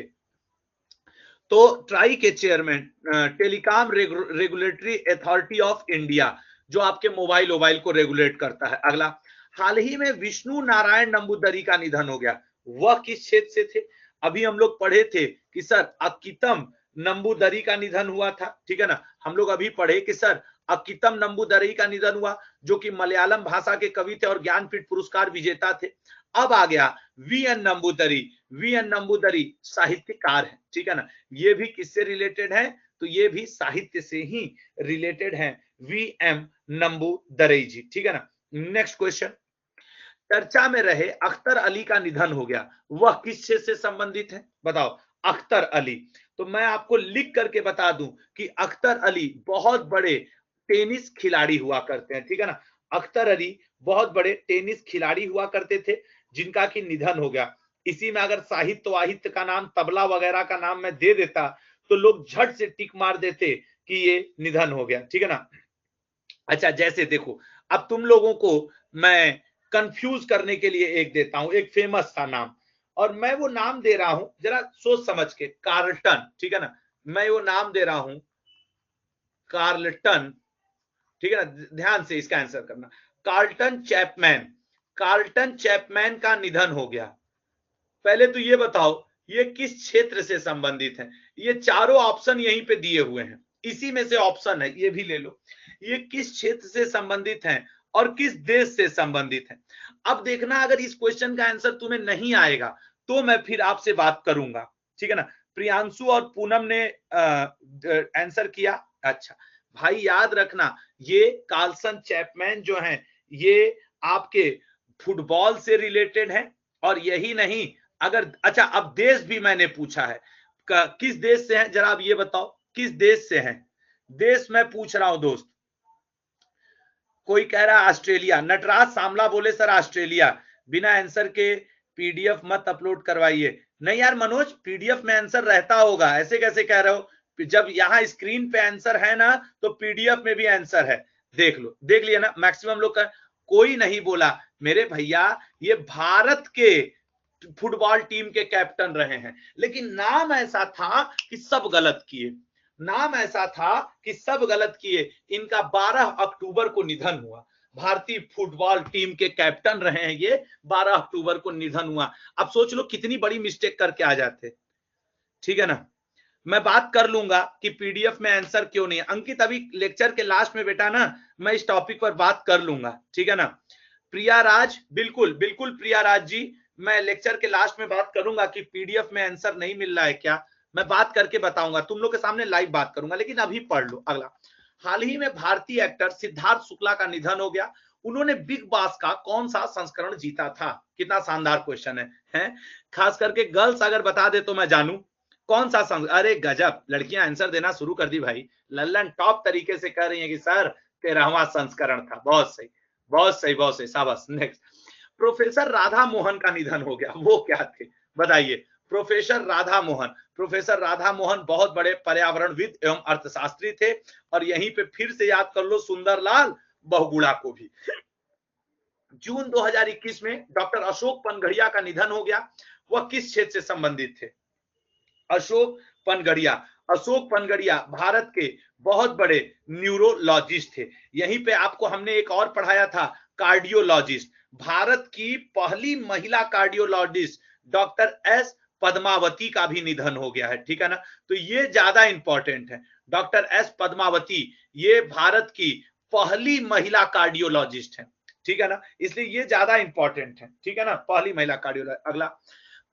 तो ट्राई के chairman telecom regulatory authority of India, जो आपके मोबाइल को रेगुलेट करता है। अगला, हाल ही में विष्णु नारायण नंबूदरी का निधन हो गया, वह किस क्षेत्र से थे। अभी हम लोग पढ़े थे कि सर अकितम नंबूदरी का निधन हुआ था, ठीक है ना। हम लोग अभी पढ़े कि सर अकितम नंबूदरी का निधन हुआ, जो कि मलयालम भाषा के कवि थे और ज्ञानपीठ पुरस्कार विजेता थे। अब आ गया V N Namboodiri. V N Namboodiri साहित्यकार है, ठीक है ना। ये भी किससे रिलेटेड है, तो ये भी साहित्य से ही रिलेटेड है, वी एम नंबूदरी जी, ठीक है ना। नेक्स्ट क्वेश्चन, चर्चा में रहे अख्तर अली का निधन हो गया, वह किस क्षेत्र से संबंधित है, बताओ। अख्तर अली, तो मैं आपको लिख करके बता दूं कि अख्तर अली बहुत बड़े टेनिस खिलाड़ी हुआ करते हैं, ठीक है ना। अख्तर अली बहुत बड़े टेनिस खिलाड़ी हुआ करते थे, जिनका कि निधन हो गया। इसी में अगर साहित्य वाहित्य का नाम, तबला वगैरह का नाम मैं दे देता तो लोग झट से टिक मार देते कि ये निधन हो गया, ठीक है ना। अच्छा जैसे देखो, अब तुम लोगों को मैं कंफ्यूज करने के लिए एक देता हूं, एक फेमस सा नाम, और मैं वो नाम दे रहा हूं जरा सोच समझ के, कार्लटन, ठीक है ना। मैं वो नाम दे रहा हूं कार्लटन, ठीक है ना, ध्यान से इसका आंसर करना। कार्लटन चैपमैन, कार्लटन चैपमैन का निधन हो गया। पहले तो ये बताओ ये किस क्षेत्र से संबंधित है। ये चारों ऑप्शन यहीं पे दिए हुए हैं, इसी में से ऑप्शन है, ये भी ले लो। ये किस क्षेत्र से संबंधित है और किस देश से संबंधित है। अब देखना अगर इस क्वेश्चन का आंसर तुम्हें नहीं आएगा तो मैं फिर आपसे बात करूंगा, ठीक है ना। प्रियांशु और पूनम ने आंसर किया। अच्छा भाई याद रखना, ये कार्लसन चैपमैन जो हैं ये आपके फुटबॉल से रिलेटेड है। और यही नहीं, अगर अच्छा अब देश भी मैंने पूछा है, किस देश से हैं जरा आप ये बताओ, किस देश से हैं। देश मैं पूछ रहा हूं दोस्त। कोई कह रहा है ऑस्ट्रेलिया, नटराज सामला बोले सर ऑस्ट्रेलिया। बिना आंसर के पीडीएफ मत अपलोड करवाइए। नहीं यार मनोज, पीडीएफ में आंसर रहता होगा, ऐसे कैसे कह रहे हो। जब यहाँ स्क्रीन पे आंसर है ना तो पीडीएफ में भी आंसर है, देख लो, देख लिया ना। मैक्सिमम लोग का कोई नहीं बोला मेरे भैया, ये भारत के फुटबॉल टीम के कैप्टन रहे हैं, लेकिन नाम ऐसा था कि सब गलत किए। नाम ऐसा था कि सब गलत किए। इनका 12 अक्टूबर को निधन हुआ। भारतीय फुटबॉल टीम के कैप्टन रहे हैं ये, 12 अक्टूबर को निधन हुआ। अब सोच लो कितनी बड़ी मिस्टेक करके आ जाते, ठीक है ना। मैं बात कर लूंगा कि पीडीएफ में आंसर क्यों नहीं है। अंकित अभी लेक्चर के लास्ट में बेटा ना मैं इस टॉपिक पर बात कर लूंगा, ठीक है ना। प्रिया राज, बिल्कुल बिल्कुल प्रिया राज जी, मैं लेक्चर के लास्ट में बात करूंगा कि पीडीएफ में आंसर नहीं मिल रहा है क्या, मैं बात करके बताऊंगा, तुम लोग के सामने लाइव बात करूंगा, लेकिन अभी पढ़ लो। अगला, हाल ही में भारतीय एक्टर सिद्धार्थ शुक्ला का निधन हो गया। उन्होंने बिग बॉस का कौन सा संस्करण जीता था। कितना शानदार क्वेश्चन है? खास करके गर्ल्स अगर बता दे तो मैं जानू कौन सा अरे गजब, लड़कियां आंसर देना शुरू कर दी भाई। लल्लन टॉप तरीके से कह रही है कि सर 13वां संस्करण था। बहुत सही, बहुत सही, बहुत सही, शाबाश। नेक्स्ट, प्रोफेसर राधा मोहन का निधन हो गया, वो क्या थे बताइए। प्रोफेसर राधा मोहन, प्रोफेसर राधा मोहन बहुत बड़े पर्यावरणविद एवं अर्थशास्त्री थे। और यहीं पे फिर से याद कर लो सुंदरलाल बहुगुणा को भी। जून 2021 में डॉक्टर अशोक पनघड़िया का निधन हो गया। वह किस क्षेत्र से संबंधित थे। अशोक पनघड़िया, अशोक पनघड़िया भारत के बहुत बड़े न्यूरोलॉजिस्ट थे। यहीं पे आपको हमने एक और पढ़ाया था, कार्डियोलॉजिस्ट। भारत की पहली महिला कार्डियोलॉजिस्ट डॉक्टर एस पद्मावती का भी निधन हो गया है, ठीक है ना। तो ये ज्यादा इंपॉर्टेंट है। डॉक्टर एस पद्मावती ये भारत की पहली महिला कार्डियोलॉजिस्ट है, ठीक है ना, इसलिए ये ज्यादा इंपॉर्टेंट है, ठीक है ना, पहली महिला कार्डियोलॉजिस्ट। अगला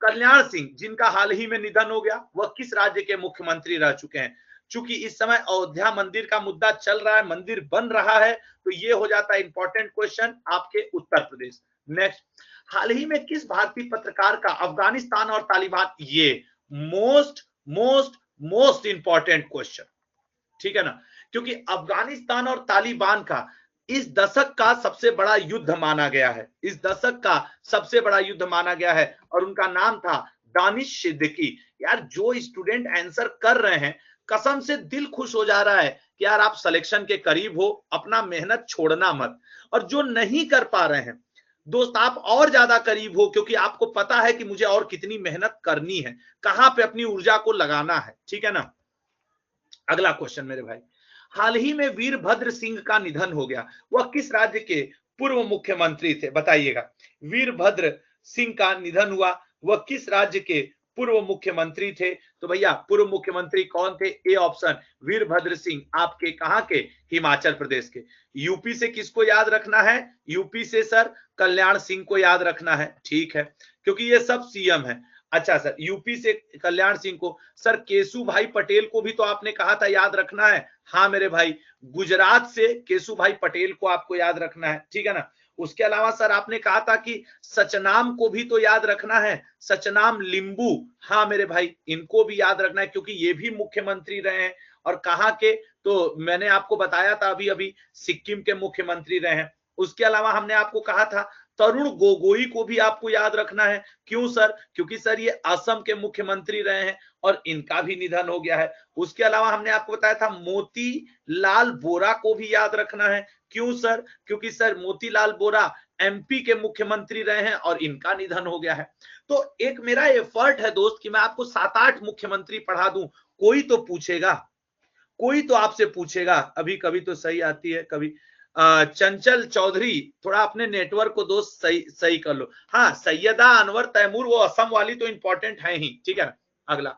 कल्याण सिंह जिनका हाल ही में निधन हो गया, वह किस राज्य के मुख्यमंत्री रह चुके हैं। चूंकि इस समय अयोध्या मंदिर का मुद्दा चल रहा है, मंदिर बन रहा है, तो ये हो जाता है इंपॉर्टेंट क्वेश्चन आपके उत्तर प्रदेश। नेक्स्ट, हाल ही में किस भारतीय पत्रकार का अफगानिस्तान और तालिबान, ये most most most important question, ठीक है ना, क्योंकि अफगानिस्तान और तालिबान का इस दशक का सबसे बड़ा युद्ध माना गया है, इस दशक का सबसे बड़ा युद्ध माना गया है, और उनका नाम था दानिश सिद्दीकी। यार जो स्टूडेंट आंसर कर रहे हैं, कसम से दिल खुश हो जा रहा है कि यार आप सिलेक्शन के करीब हो, अपना मेहनत छोड़ना मत। और जो नहीं कर पा रहे हैं दोस्त, आप और ज्यादा करीब हो, क्योंकि आपको पता है कि मुझे और कितनी मेहनत करनी है, कहां पे अपनी ऊर्जा को लगाना है, ठीक है ना। अगला क्वेश्चन मेरे भाई, हाल ही में वीरभद्र सिंह का निधन हो गया, वह किस राज्य के पूर्व मुख्यमंत्री थे, बताइएगा। वीरभद्र सिंह का निधन हुआ, वह किस राज्य के पूर्व मुख्यमंत्री थे। तो भैया पूर्व मुख्यमंत्री कौन थे, ए ऑप्शन वीरभद्र सिंह, आपके कहां के, हिमाचल प्रदेश के। यूपी से किसको याद रखना है, यूपी से सर कल्याण सिंह को याद रखना है, ठीक है, क्योंकि ये सब सीएम है। अच्छा सर, यूपी से कल्याण सिंह को, सर केशु भाई पटेल को भी तो आपने कहा था याद रखना है। हाँ मेरे भाई, गुजरात से केशु भाई पटेल को आपको याद रखना है, ठीक है ना। उसके अलावा सर आपने कहा था कि सचनाम को भी तो याद रखना है, सचनाम लिंबू, हाँ मेरे भाई इनको भी याद रखना है, क्योंकि ये भी मुख्यमंत्री रहे हैं। और कहाँ के, तो मैंने आपको बताया था अभी अभी, सिक्किम के मुख्यमंत्री रहे हैं। उसके अलावा हमने आपको कहा था तरुण गोगोई को भी आपको याद रखना है। क्यों सर, क्योंकि सर ये असम के मुख्यमंत्री रहे हैं और इनका भी निधन हो गया है। उसके अलावा हमने आपको बताया था मोतीलाल बोरा को भी याद रखना है। क्यों सर, क्योंकि सर मोतीलाल बोरा एमपी के मुख्यमंत्री रहे हैं और इनका निधन हो गया है। तो एक मेरा एफर्ट है दोस्त कि मैं आपको 7-8 मुख्यमंत्री पढ़ा दूं। कोई तो पूछेगा, कोई तो आपसे पूछेगा, अभी कभी तो सही आती है, कभी चंचल चौधरी, थोड़ा अपने नेटवर्क को दोस्त सही सही कर लो। हाँ सैयदा अनवर तैमूर, वो असम वाली तो इंपॉर्टेंट है ही, ठीक है। अगला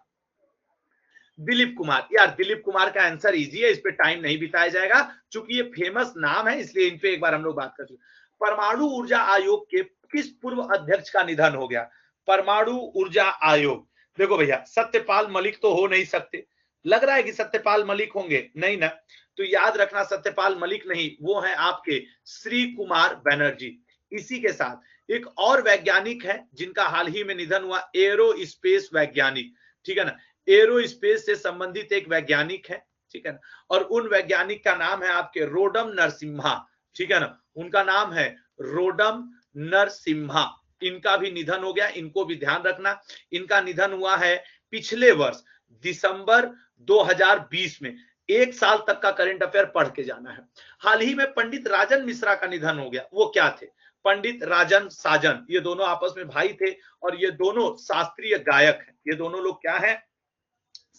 दिलीप कुमार, यार दिलीप कुमार का आंसर इजी है, इस पे टाइम नहीं बिताया जाएगा, चूंकि ये फेमस नाम है इसलिए इन पे एक बार हम लोग बात कर चुके। परमाणु ऊर्जा आयोग के किस पूर्व अध्यक्ष का निधन हो गया। परमाणु ऊर्जा आयोग, देखो भैया सत्यपाल मलिक तो हो नहीं सकते, लग रहा है कि सत्यपाल मलिक होंगे, नहीं ना, तो याद रखना सत्यपाल मलिक नहीं, वो है आपके श्री कुमार बनर्जी। इसी के साथ एक और वैज्ञानिक है जिनका हाल ही में निधन हुआ, एरो स्पेस वैज्ञानिक, ठीक है ना, एरोस्पेस से संबंधित एक वैज्ञानिक है, ठीक है ना, और उन वैज्ञानिक का नाम है आपके रोडम नरसिम्हा, ठीक है ना, उनका नाम है रोडम नरसिम्हा। इनका भी निधन हो गया, इनको भी ध्यान रखना। इनका निधन हुआ है पिछले वर्ष दिसंबर 2020 में। एक साल तक का करंट अफेयर पढ़ के जाना है। हाल ही में पंडित राजन मिश्रा का निधन हो गया, वो क्या थे, पंडित राजन साजन, ये दोनों आपस में भाई थे और ये दोनों शास्त्रीय गायक हैं। ये दोनों लोग क्या हैं,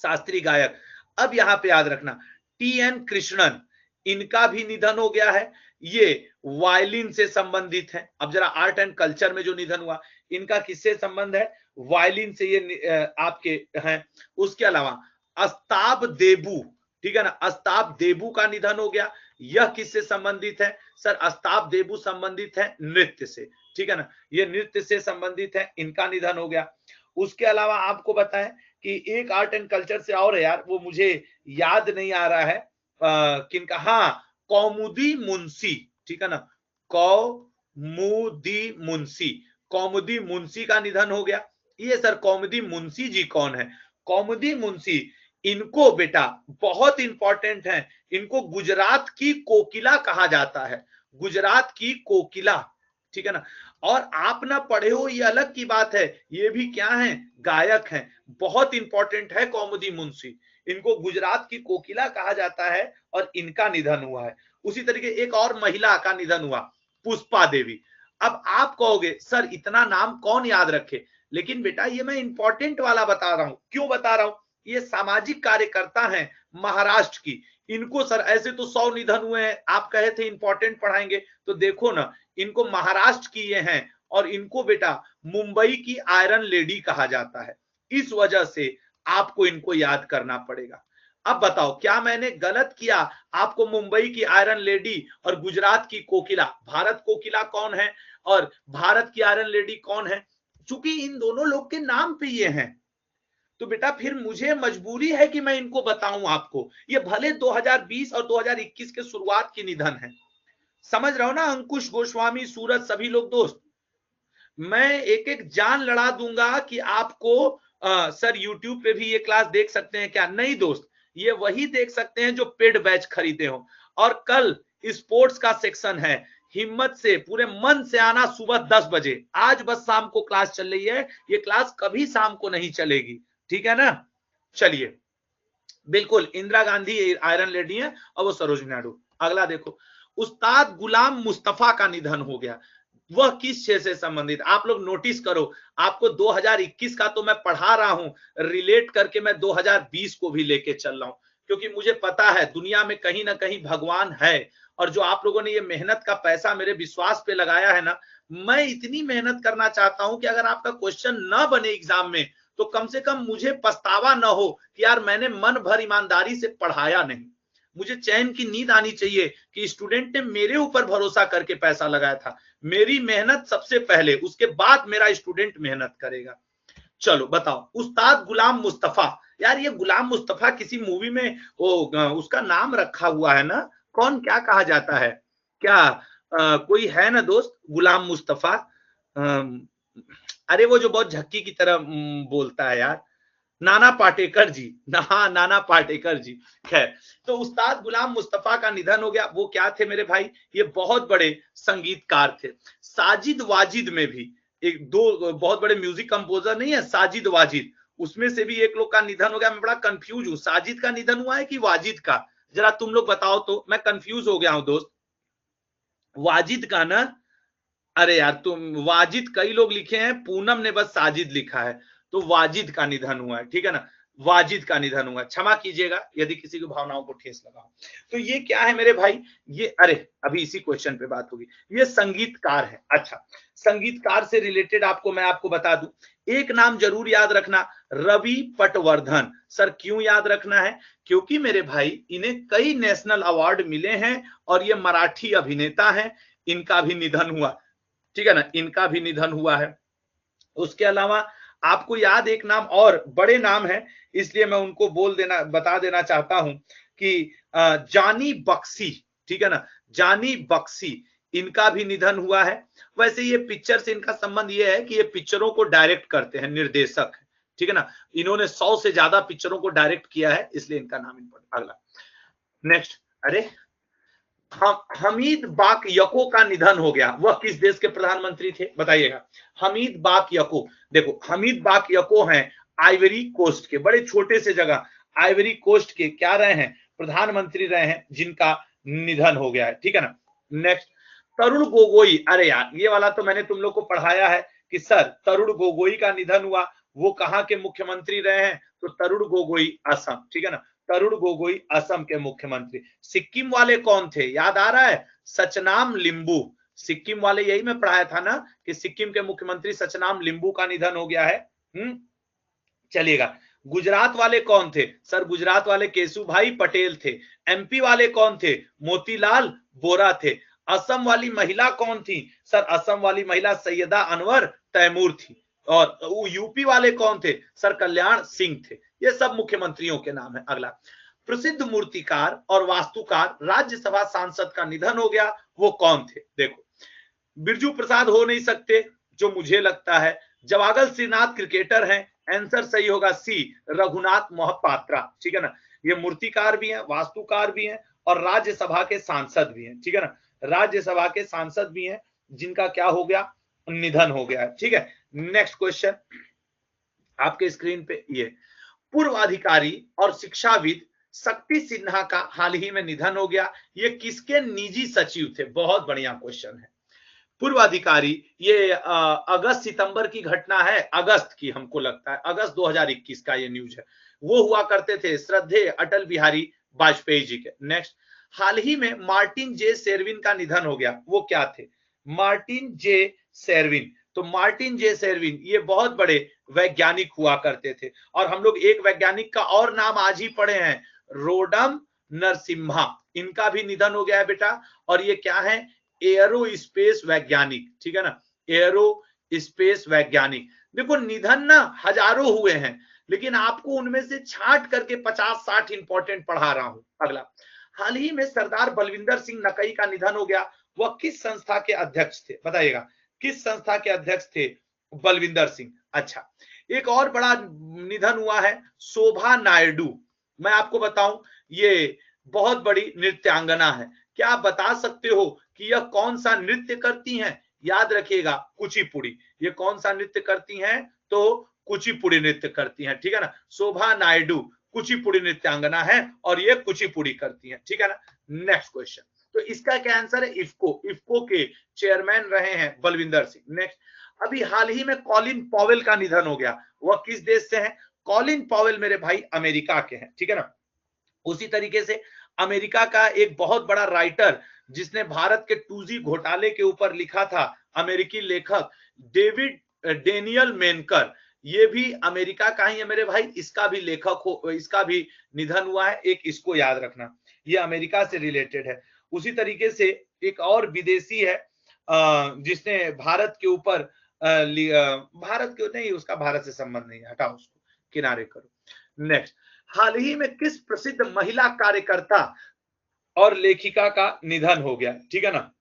शास्त्रीय गायक। अब यहां पे याद रखना टी.एन. कृष्णन, इनका भी निधन हो गया है, ये वायलिन से संबंधित है। अब जरा आर्ट एंड कल्चर में जो निधन हुआ, इनका किससे संबंध है, वायलिन से ये आपके हैं। उसके अलावा अस्ताब देबू, ठीक है ना, अस्ताब देबू का निधन हो गया, यह किससे संबंधित है, सर अस्ताब देबू संबंधित है नृत्य से, ठीक है ना, ये नृत्य से संबंधित है, इनका निधन हो गया। उसके अलावा आपको बताएं कि एक आर्ट एंड कल्चर से और है यार, वो मुझे याद नहीं आ रहा है किनका, हाँ कौमुदी मुंशी, ठीक है ना, कौमुदी मुंशी, कौमुदी मुंशी का निधन हो गया। ये सर कौमुदी मुंशी जी कौन है, कौमुदी मुंशी, इनको बेटा बहुत इंपॉर्टेंट है, इनको गुजरात की कोकिला कहा जाता है, गुजरात की कोकिला, ठीक है ना। और आप ना पढ़े हो ये अलग की बात है, ये भी क्या है, गायक हैं, बहुत इंपॉर्टेंट है कौमुदी मुंशी, इनको गुजरात की कोकिला कहा जाता है और इनका निधन हुआ है। उसी तरीके एक और महिला का निधन हुआ, पुष्पा देवी। अब आप कहोगे सर इतना नाम कौन याद रखे, लेकिन बेटा ये मैं इंपॉर्टेंट वाला बता रहा हूं। क्यों बता रहा हूं, ये सामाजिक कार्यकर्ता हैं महाराष्ट्र की, इनको सर ऐसे तो 100 निधन हुए हैं, आप कहे थे इंपॉर्टेंट पढ़ाएंगे, तो देखो ना इनको महाराष्ट्र की ये हैं और इनको बेटा मुंबई की आयरन लेडी कहा जाता है। इस वजह से आपको इनको याद करना पड़ेगा। अब बताओ क्या मैंने गलत किया? आपको मुंबई की आयरन लेडी और गुजरात की कोकिला, भारत कोकिला कौन है और भारत की आयरन लेडी कौन है, चूंकि इन दोनों लोग के नाम पे ये हैं, तो बेटा फिर मुझे मजबूरी है कि मैं इनको बताऊं आपको। ये भले 2020 और 2021 के शुरुआत की निधन है, समझ रहा हो ना? अंकुश गोस्वामी, सूरज, सभी लोग दोस्त, मैं एक एक जान लड़ा दूंगा कि आपको सर यूट्यूब पे भी ये क्लास देख सकते हैं क्या? नहीं दोस्त, ये वही देख सकते हैं जो पेड बैच खरीदे हो। और कल स्पोर्ट्स का सेक्शन है, हिम्मत से पूरे मन से आना सुबह 10 बजे। आज बस शाम को क्लास चल रही है, ये क्लास कभी शाम को नहीं चलेगी, ठीक है ना? चलिए, बिल्कुल इंदिरा गांधी आयरन लेडी है और वो सरोजनी नायडू। अगला देखो, उस्ताद गुलाम मुस्तफा का निधन हो गया। वह किस क्षेत्र से संबंधित? आप लोग नोटिस करो, आपको 2021 का तो मैं पढ़ा रहा हूं, रिलेट करके मैं 2020 को भी लेके चल रहा हूं, क्योंकि मुझे पता है दुनिया में कहीं ना कहीं भगवान है। और जो आप लोगों ने ये मेहनत का पैसा मेरे विश्वास पे लगाया है ना, मैं इतनी मेहनत करना चाहता हूं कि अगर आपका क्वेश्चन ना बने एग्जाम में तो कम से कम मुझे पछतावा ना हो कि यार मैंने मन भर ईमानदारी से पढ़ाया नहीं। मुझे चैन की नींद आनी चाहिए कि स्टूडेंट ने मेरे ऊपर भरोसा करके पैसा लगाया था। मेरी मेहनत सबसे पहले, उसके बाद मेरा स्टूडेंट मेहनत करेगा। चलो बताओ, उस्ताद गुलाम मुस्तफा, यार ये गुलाम मुस्तफा किसी मूवी में वो उसका नाम रखा हुआ है ना? कौन, क्या कहा जाता है क्या? कोई है ना दोस्त गुलाम मुस्तफा? अरे वो जो बहुत झक्की की तरह बोलता है यार, नाना पाटेकर जी, नाना पाटेकर जी। खैर, तो उस्ताद गुलाम मुस्तफा का निधन हो गया। वो क्या थे मेरे भाई? ये बहुत बड़े संगीतकार थे। साजिद वाजिद में भी एक दो बहुत बड़े म्यूजिक कंपोजर नहीं है, साजिद वाजिद, उसमें से भी एक लोग का निधन हो गया। मैं बड़ा कंफ्यूज हूं, साजिद का निधन हुआ है कि वाजिद का? जरा तुम लोग बताओ तो, मैं कंफ्यूज हो गया हूं दोस्त। वाजिद का ना? अरे यार तुम, वाजिद कई लोग लिखे हैं, पूनम ने बस साजिद लिखा है, तो वाजिद का निधन हुआ है, ठीक है ना? वाजिद का निधन हुआ, क्षमा कीजिएगा यदि किसी की भावनाओं को ठेस लगा हो। तो ये क्या है मेरे भाई? ये, अरे अभी इसी क्वेश्चन पे बात होगी। ये संगीतकार है। अच्छा, संगीतकार से रिलेटेड आपको बता दूं, एक नाम जरूर याद रखना, रवि पटवर्धन। सर क्यों याद रखना है? क्योंकि मेरे भाई इन्हें कई नेशनल अवार्ड मिले हैं और ये मराठी अभिनेता हैं, इनका भी निधन हुआ, ठीक है ना? इनका भी निधन हुआ है। उसके अलावा आपको याद एक नाम और, बड़े नाम है इसलिए मैं उनको बता देना चाहता हूं कि जानी बख्शी, ठीक है ना? जानी बख्शी, इनका भी निधन हुआ है। वैसे ये पिक्चर से इनका संबंध ये है कि ये पिक्चरों को डायरेक्ट करते हैं, निर्देशक, ठीक है ना? इन्होंने 100 से ज्यादा पिक्चरों को डायरेक्ट किया है, इसलिए इनका नाम इम्पोर्टेंट। अगला, नेक्स्ट, अरे हमीद बाक यको का निधन हो गया। वह किस देश के प्रधानमंत्री थे बताइएगा? हमीद बाक यको, देखो हमीद बाक यको हैं आइवरी कोस्ट के, बड़े छोटे से जगह आइवरी कोस्ट के क्या रहे हैं? प्रधानमंत्री रहे हैं, जिनका निधन हो गया है, ठीक है ना? नेक्स्ट, तरुण गोगोई। अरे यार ये वाला तो मैंने तुम लोग को पढ़ाया है कि सर तरुण गोगोई का निधन हुआ, वो कहाँ के मुख्यमंत्री रहे हैं? तो तरुण गोगोई असम, ठीक है ना? तरुण गोगोई असम के मुख्यमंत्री। सिक्किम वाले कौन थे, याद आ रहा है? सचनाम लिंबू। सिक्किम वाले, यही मैं पढ़ाया था ना कि सिक्किम के मुख्यमंत्री सचनाम लिंबू का निधन हो गया है। चलिएगा, गुजरात वाले कौन थे? सर गुजरात वाले केशुभाई पटेल थे। एमपी वाले कौन थे? मोतीलाल बोरा थे। असम वाली महिला कौन थी? सर असम वाली महिला सैयदा अनवर तैमूर थी। और यूपी वाले कौन थे? सर कल्याण सिंह थे। ये सब मुख्यमंत्रियों के नाम है। अगला, प्रसिद्ध मूर्तिकार और वास्तुकार राज्यसभा सांसद का निधन हो गया, वो कौन थे? देखो, बिरजू प्रसाद हो नहीं सकते, जो मुझे लगता है। जवागल श्रीनाथ क्रिकेटर हैं, आंसर सही होगा सी, रघुनाथ मोहपात्रा, ठीक है ना? ये मूर्तिकार भी हैं, वास्तुकार भी हैं और राज्यसभा के सांसद भी हैं, ठीक है ना? राज्यसभा के सांसद भी हैं, जिनका क्या हो गया? निधन हो गया है, ठीक है? नेक्स्ट क्वेश्चन आपके स्क्रीन पे, ये पूर्व अधिकारी और शिक्षाविद शक्ति सिन्हा का हाल ही में निधन हो गया। ये किसके निजी सचिव थे? बहुत बढ़िया क्वेश्चन है। पूर्व अधिकारी, ये अगस्त सितंबर की घटना है, अगस्त की, हमको लगता है अगस्त 2021 का ये न्यूज है। वो हुआ करते थे श्रद्धेय अटल बिहारी वाजपेयी जी के। नेक्स्ट, हाल ही में मार्टिन जे शेरविन का निधन हो गया, वो क्या थे? मार्टिन जे शेरविन, तो मार्टिन जे सेरविन ये बहुत बड़े वैज्ञानिक हुआ करते थे। और हम लोग एक वैज्ञानिक का और नाम आज ही पढ़े हैं, रोडम नरसिम्हा, इनका भी निधन हो गया है बेटा। और ये क्या है, एयरो स्पेस वैज्ञानिक, ठीक है ना, एयरो स्पेस वैज्ञानिक। देखो निधन ना हजारों हुए हैं, लेकिन आपको उनमें से छांट करके 50-60 इंपॉर्टेंट पढ़ा रहा हूं। अगला, हाल ही में सरदार बलविंदर सिंह नकई का निधन हो गया, वह किस संस्था के अध्यक्ष थे, बताइएगा किस संस्था के अध्यक्ष थे बलविंदर सिंह। अच्छा, एक और बड़ा निधन हुआ है, शोभा नायडू। मैं आपको बताऊं, ये बहुत बड़ी नृत्यांगना है। क्या आप बता सकते हो कि यह कौन सा नृत्य करती हैं? याद रखिएगा, कुचिपुड़ी। ये कौन सा नृत्य करती हैं? तो कुचिपुड़ी नृत्य करती हैं, ठीक है ना। शोभा नायडू कुचिपुड़ी नृत्यांगना है और ये कुचिपुड़ी करती हैं, ठीक है ना। नेक्स्ट क्वेश्चन, तो इसका क्या आंसर है? इफ्को। इफ्को के चेयरमैन रहे हैं बलविंदर सिंह। नेक्स्ट, अभी हाल ही में कॉलिन पॉवेल का निधन हो गया, वह किस देश से हैं? कॉलिन पॉवेल मेरे भाई अमेरिका के हैं, ठीक है ना। उसी तरीके से अमेरिका का एक बहुत बड़ा राइटर जिसने भारत के 2G घोटाले के ऊपर लिखा था, अमेरिकी लेखक डेविड डेनियल मेनकर, ये भी अमेरिका का ही है मेरे भाई। इसका भी लेखक हो, इसका भी निधन हुआ है, एक इसको याद रखना, ये अमेरिका से रिलेटेड है। उसी तरीके से एक और विदेशी है जिसने भारत के ऊपर भारत के नहीं, उसका भारत से संबंध नहीं है, हटाओ उसको, किनारे करो। नेक्स्ट, हाल ही में किस प्रसिद्ध महिला कार्यकर्ता और लेखिका का निधन हो गया, ठीक है ना।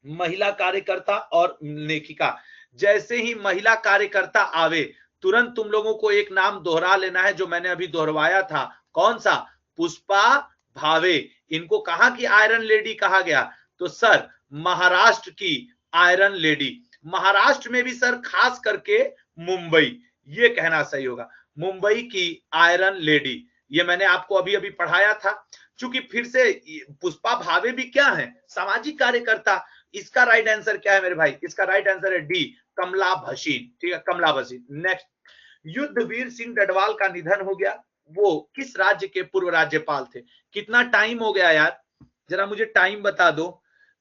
महिला कार्यकर्ता और लेखिका, जैसे ही महिला कार्यकर्ता आवे तुरंत तुम लोगों को एक नाम दोहरा लेना है जो मैंने अभी दोहरवाया था। कौन सा? पुष्पा भावे। इनको कहा कि आयरन लेडी कहा गया, तो सर महाराष्ट्र की आयरन लेडी। महाराष्ट्र में भी सर खास करके मुंबई, ये कहना सही होगा, मुंबई की आयरन लेडी। ये मैंने आपको अभी अभी पढ़ाया था। चूंकि फिर से पुष्पा भावे भी क्या है? सामाजिक कार्यकर्ता। इसका राइट आंसर क्या है मेरे भाई? इसका राइट आंसर है डी, कमला भसीन, ठीक है, कमला भसीन। नेक्स्ट, युद्धवीर सिंह डडवाल का निधन हो गया, वो किस राज्य के पूर्व राज्यपाल थे? कितना टाइम हो गया यार, जरा मुझे टाइम बता दो,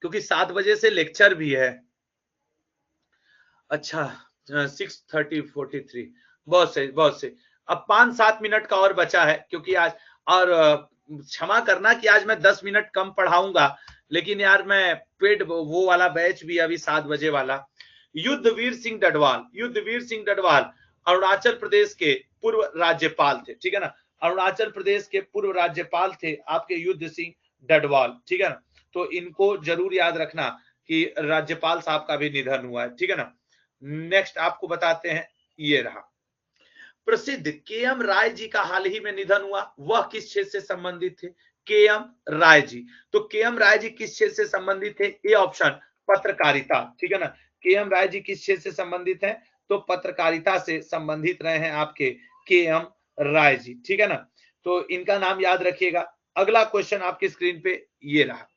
क्योंकि 7 बजे से लेक्चर भी है। अच्छा 6:30-43, बहुत सही बहुत सही। अब 5-7 मिनट का और बचा है, क्योंकि आज, और क्षमा करना कि आज मैं 10 मिनट कम पढ़ाऊंगा, लेकिन यार मैं पेड वो वाला बैच भी अभी 7 बजे वाला। युद्धवीर सिंह डडवाल, युद्धवीर सिंह डडवाल अरुणाचल प्रदेश के पूर्व राज्यपाल थे, ठीक है ना। अरुणाचल प्रदेश के पूर्व राज्यपाल थे आपके युद्ध सिंह डडवाल, ठीक है ना। तो इनको जरूर याद रखना कि राज्यपाल साहब का भी निधन हुआ है, ठीक है ना। नेक्स्ट आपको बताते हैं, ये रहा, प्रसिद्ध के.एम. राय जी का हाल ही में निधन हुआ, वह किस क्षेत्र से संबंधित थे? के.एम. राय जी। तो के.एम. राय जी किस क्षेत्र से संबंधित थे? ए ऑप्शन, पत्रकारिता, ठीक है ना। के.एम. राय जी किस क्षेत्र से संबंधित है? तो पत्रकारिता से संबंधित रहे हैं आपके के.एम. राय जी, ठीक है ना। तो इनका नाम याद रखिएगा। अगला क्वेश्चन आपकी स्क्रीन पे ये रहा,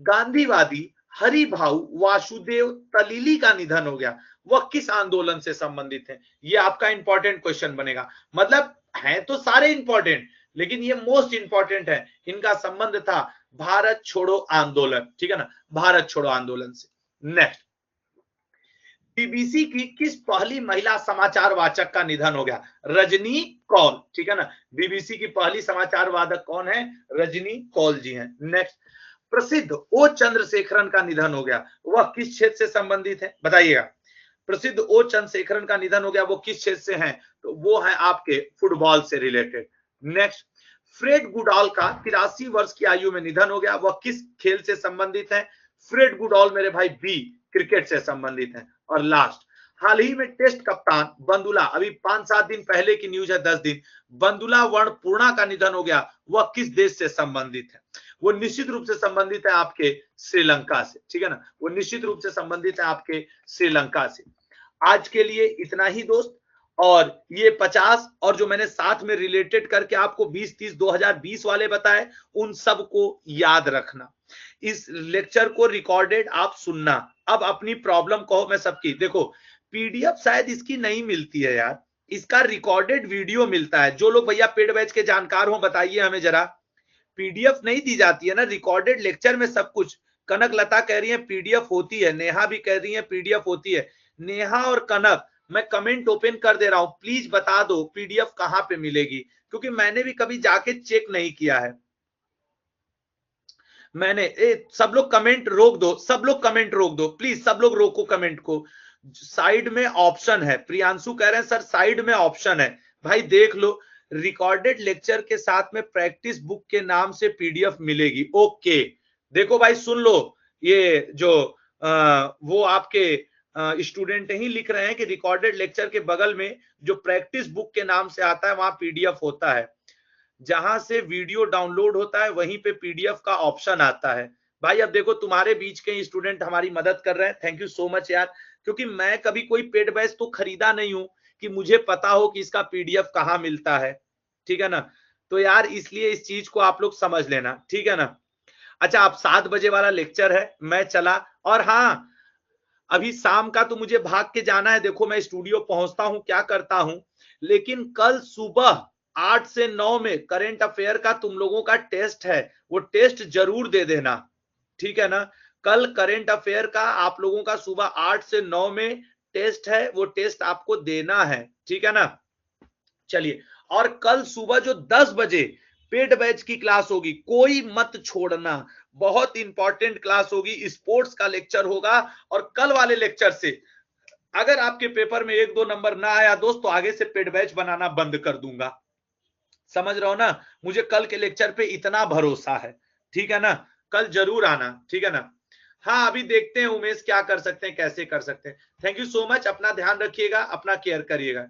गांधीवादी हरिभाऊ वासुदेव तलीली का निधन हो गया, वह किस आंदोलन से संबंधित है? ये आपका इंपॉर्टेंट क्वेश्चन बनेगा। मतलब है तो सारे इंपॉर्टेंट, लेकिन ये मोस्ट इंपॉर्टेंट है। इनका संबंध था भारत छोड़ो आंदोलन, ठीक है ना, भारत छोड़ो आंदोलन से। नेक्स्ट, बीबीसी की किस पहली महिला समाचार वाचक का निधन हो गया? रजनी कौल, ठीक है ना। बीबीसी की पहली समाचार वादक कौन है? रजनी कौल जी हैं। नेक्स्ट, प्रसिद्ध ओ चंद्रशेखरन का निधन हो गया, वह किस क्षेत्र से संबंधित है? बताइएगा। प्रसिद्ध ओ चंद्रशेखरन का निधन हो गया, वो किस क्षेत्र से हैं? तो वो है आपके फुटबॉल से रिलेटेड। नेक्स्ट, फ्रेड गुडॉल का 83 वर्ष की आयु में निधन हो गया, वह किस खेल से संबंधित है? फ्रेड गुडॉल मेरे भाई बी, क्रिकेट से संबंधित है। और लास्ट, हाल ही में टेस्ट कप्तान बंदुला, अभी 5-7 दिन पहले की न्यूज है, 10 दिन, बंदुला वर्णपूर्णा का निधन हो गया, वह किस देश से संबंधित है? वो निश्चित रूप से संबंधित है आपके श्रीलंका से, ठीक है ना। वो निश्चित रूप से संबंधित है आपके श्रीलंका से। आज के लिए इतना ही दोस्त, और ये 50 और जो मैंने साथ में रिलेटेड करके आपको 20-30 2020 वाले बताए, उन सबको याद रखना। इस लेक्चर को रिकॉर्डेड आप सुनना। अब अपनी प्रॉब्लम कहो मैं सबकी, देखो पीडीएफ शायद इसकी नहीं मिलती है यार, इसका रिकॉर्डेड वीडियो मिलता है। जो लोग भैया पेड बैच के जानकार हो बताइए हमें जरा, पीडीएफ नहीं दी जाती है ना, रिकॉर्डेड लेक्चर में सब कुछ। कनक लता कह रही है पीडीएफ होती है, नेहा भी कह रही है पीडीएफ होती है, नेहा और कनक, मैं कमेंट ओपन कर दे रहा हूं, प्लीज बता दो पीडीएफ कहां पे मिलेगी, क्योंकि मैंने भी कभी जाके चेक नहीं किया है। सब लोग कमेंट रोक दो, सब लोग कमेंट रोक दो प्लीज, सब लोग रोको कमेंट को। साइड में ऑप्शन है, प्रियांशु कह रहे हैं सर साइड में ऑप्शन है, भाई देख लो, रिकॉर्डेड लेक्चर के साथ में प्रैक्टिस बुक के नाम से पीडीएफ मिलेगी। ओके, देखो भाई सुन लो, ये जो वो आपके स्टूडेंट ही लिख रहे हैं कि रिकॉर्डेड लेक्चर के बगल में जो प्रैक्टिस बुक के नाम से आता है वहां पीडीएफ होता है, जहां से वीडियो डाउनलोड होता है वहीं पे पीडीएफ का ऑप्शन आता है। भाई अब देखो तुम्हारे बीच के स्टूडेंट हमारी मदद कर रहे हैं, थैंक यू सो मच यार, क्योंकि मैं कभी कोई पेड बैच तो खरीदा नहीं हूं कि मुझे पता हो कि इसका पीडीएफ कहां मिलता है, ठीक है ना। तो यार इसलिए इस चीज को आप लोग समझ लेना, ठीक है ना। अच्छा, अब 7 बजे वाला लेक्चर है, मैं चला, और हाँ अभी शाम का तो मुझे भाग के जाना है, देखो मैं स्टूडियो पहुंचता हूं क्या करता हूं, लेकिन कल सुबह 8 से 9 में करेंट अफेयर का तुम लोगों का टेस्ट है, वो टेस्ट जरूर दे देना, ठीक है ना। कल करेंट अफेयर का आप लोगों का सुबह 8 से 9 में टेस्ट है, वो टेस्ट आपको देना है, ठीक है ना। चलिए, और कल सुबह जो 10 बजे पेड बैच की क्लास होगी, कोई मत छोड़ना, बहुत इंपॉर्टेंट क्लास होगी, स्पोर्ट्स का लेक्चर होगा, और कल वाले लेक्चर से अगर आपके पेपर में 1-2 नंबर ना आया दोस्त, तो आगे से पेड बैच बनाना बंद कर दूंगा, समझ रहे हो ना। मुझे कल के लेक्चर पे इतना भरोसा है, ठीक है ना, कल जरूर आना, ठीक है ना। हाँ अभी देखते हैं उमेश क्या कर सकते हैं, कैसे कर सकते हैं। थैंक यू सो मच, अपना ध्यान रखिएगा, अपना केयर करिएगा।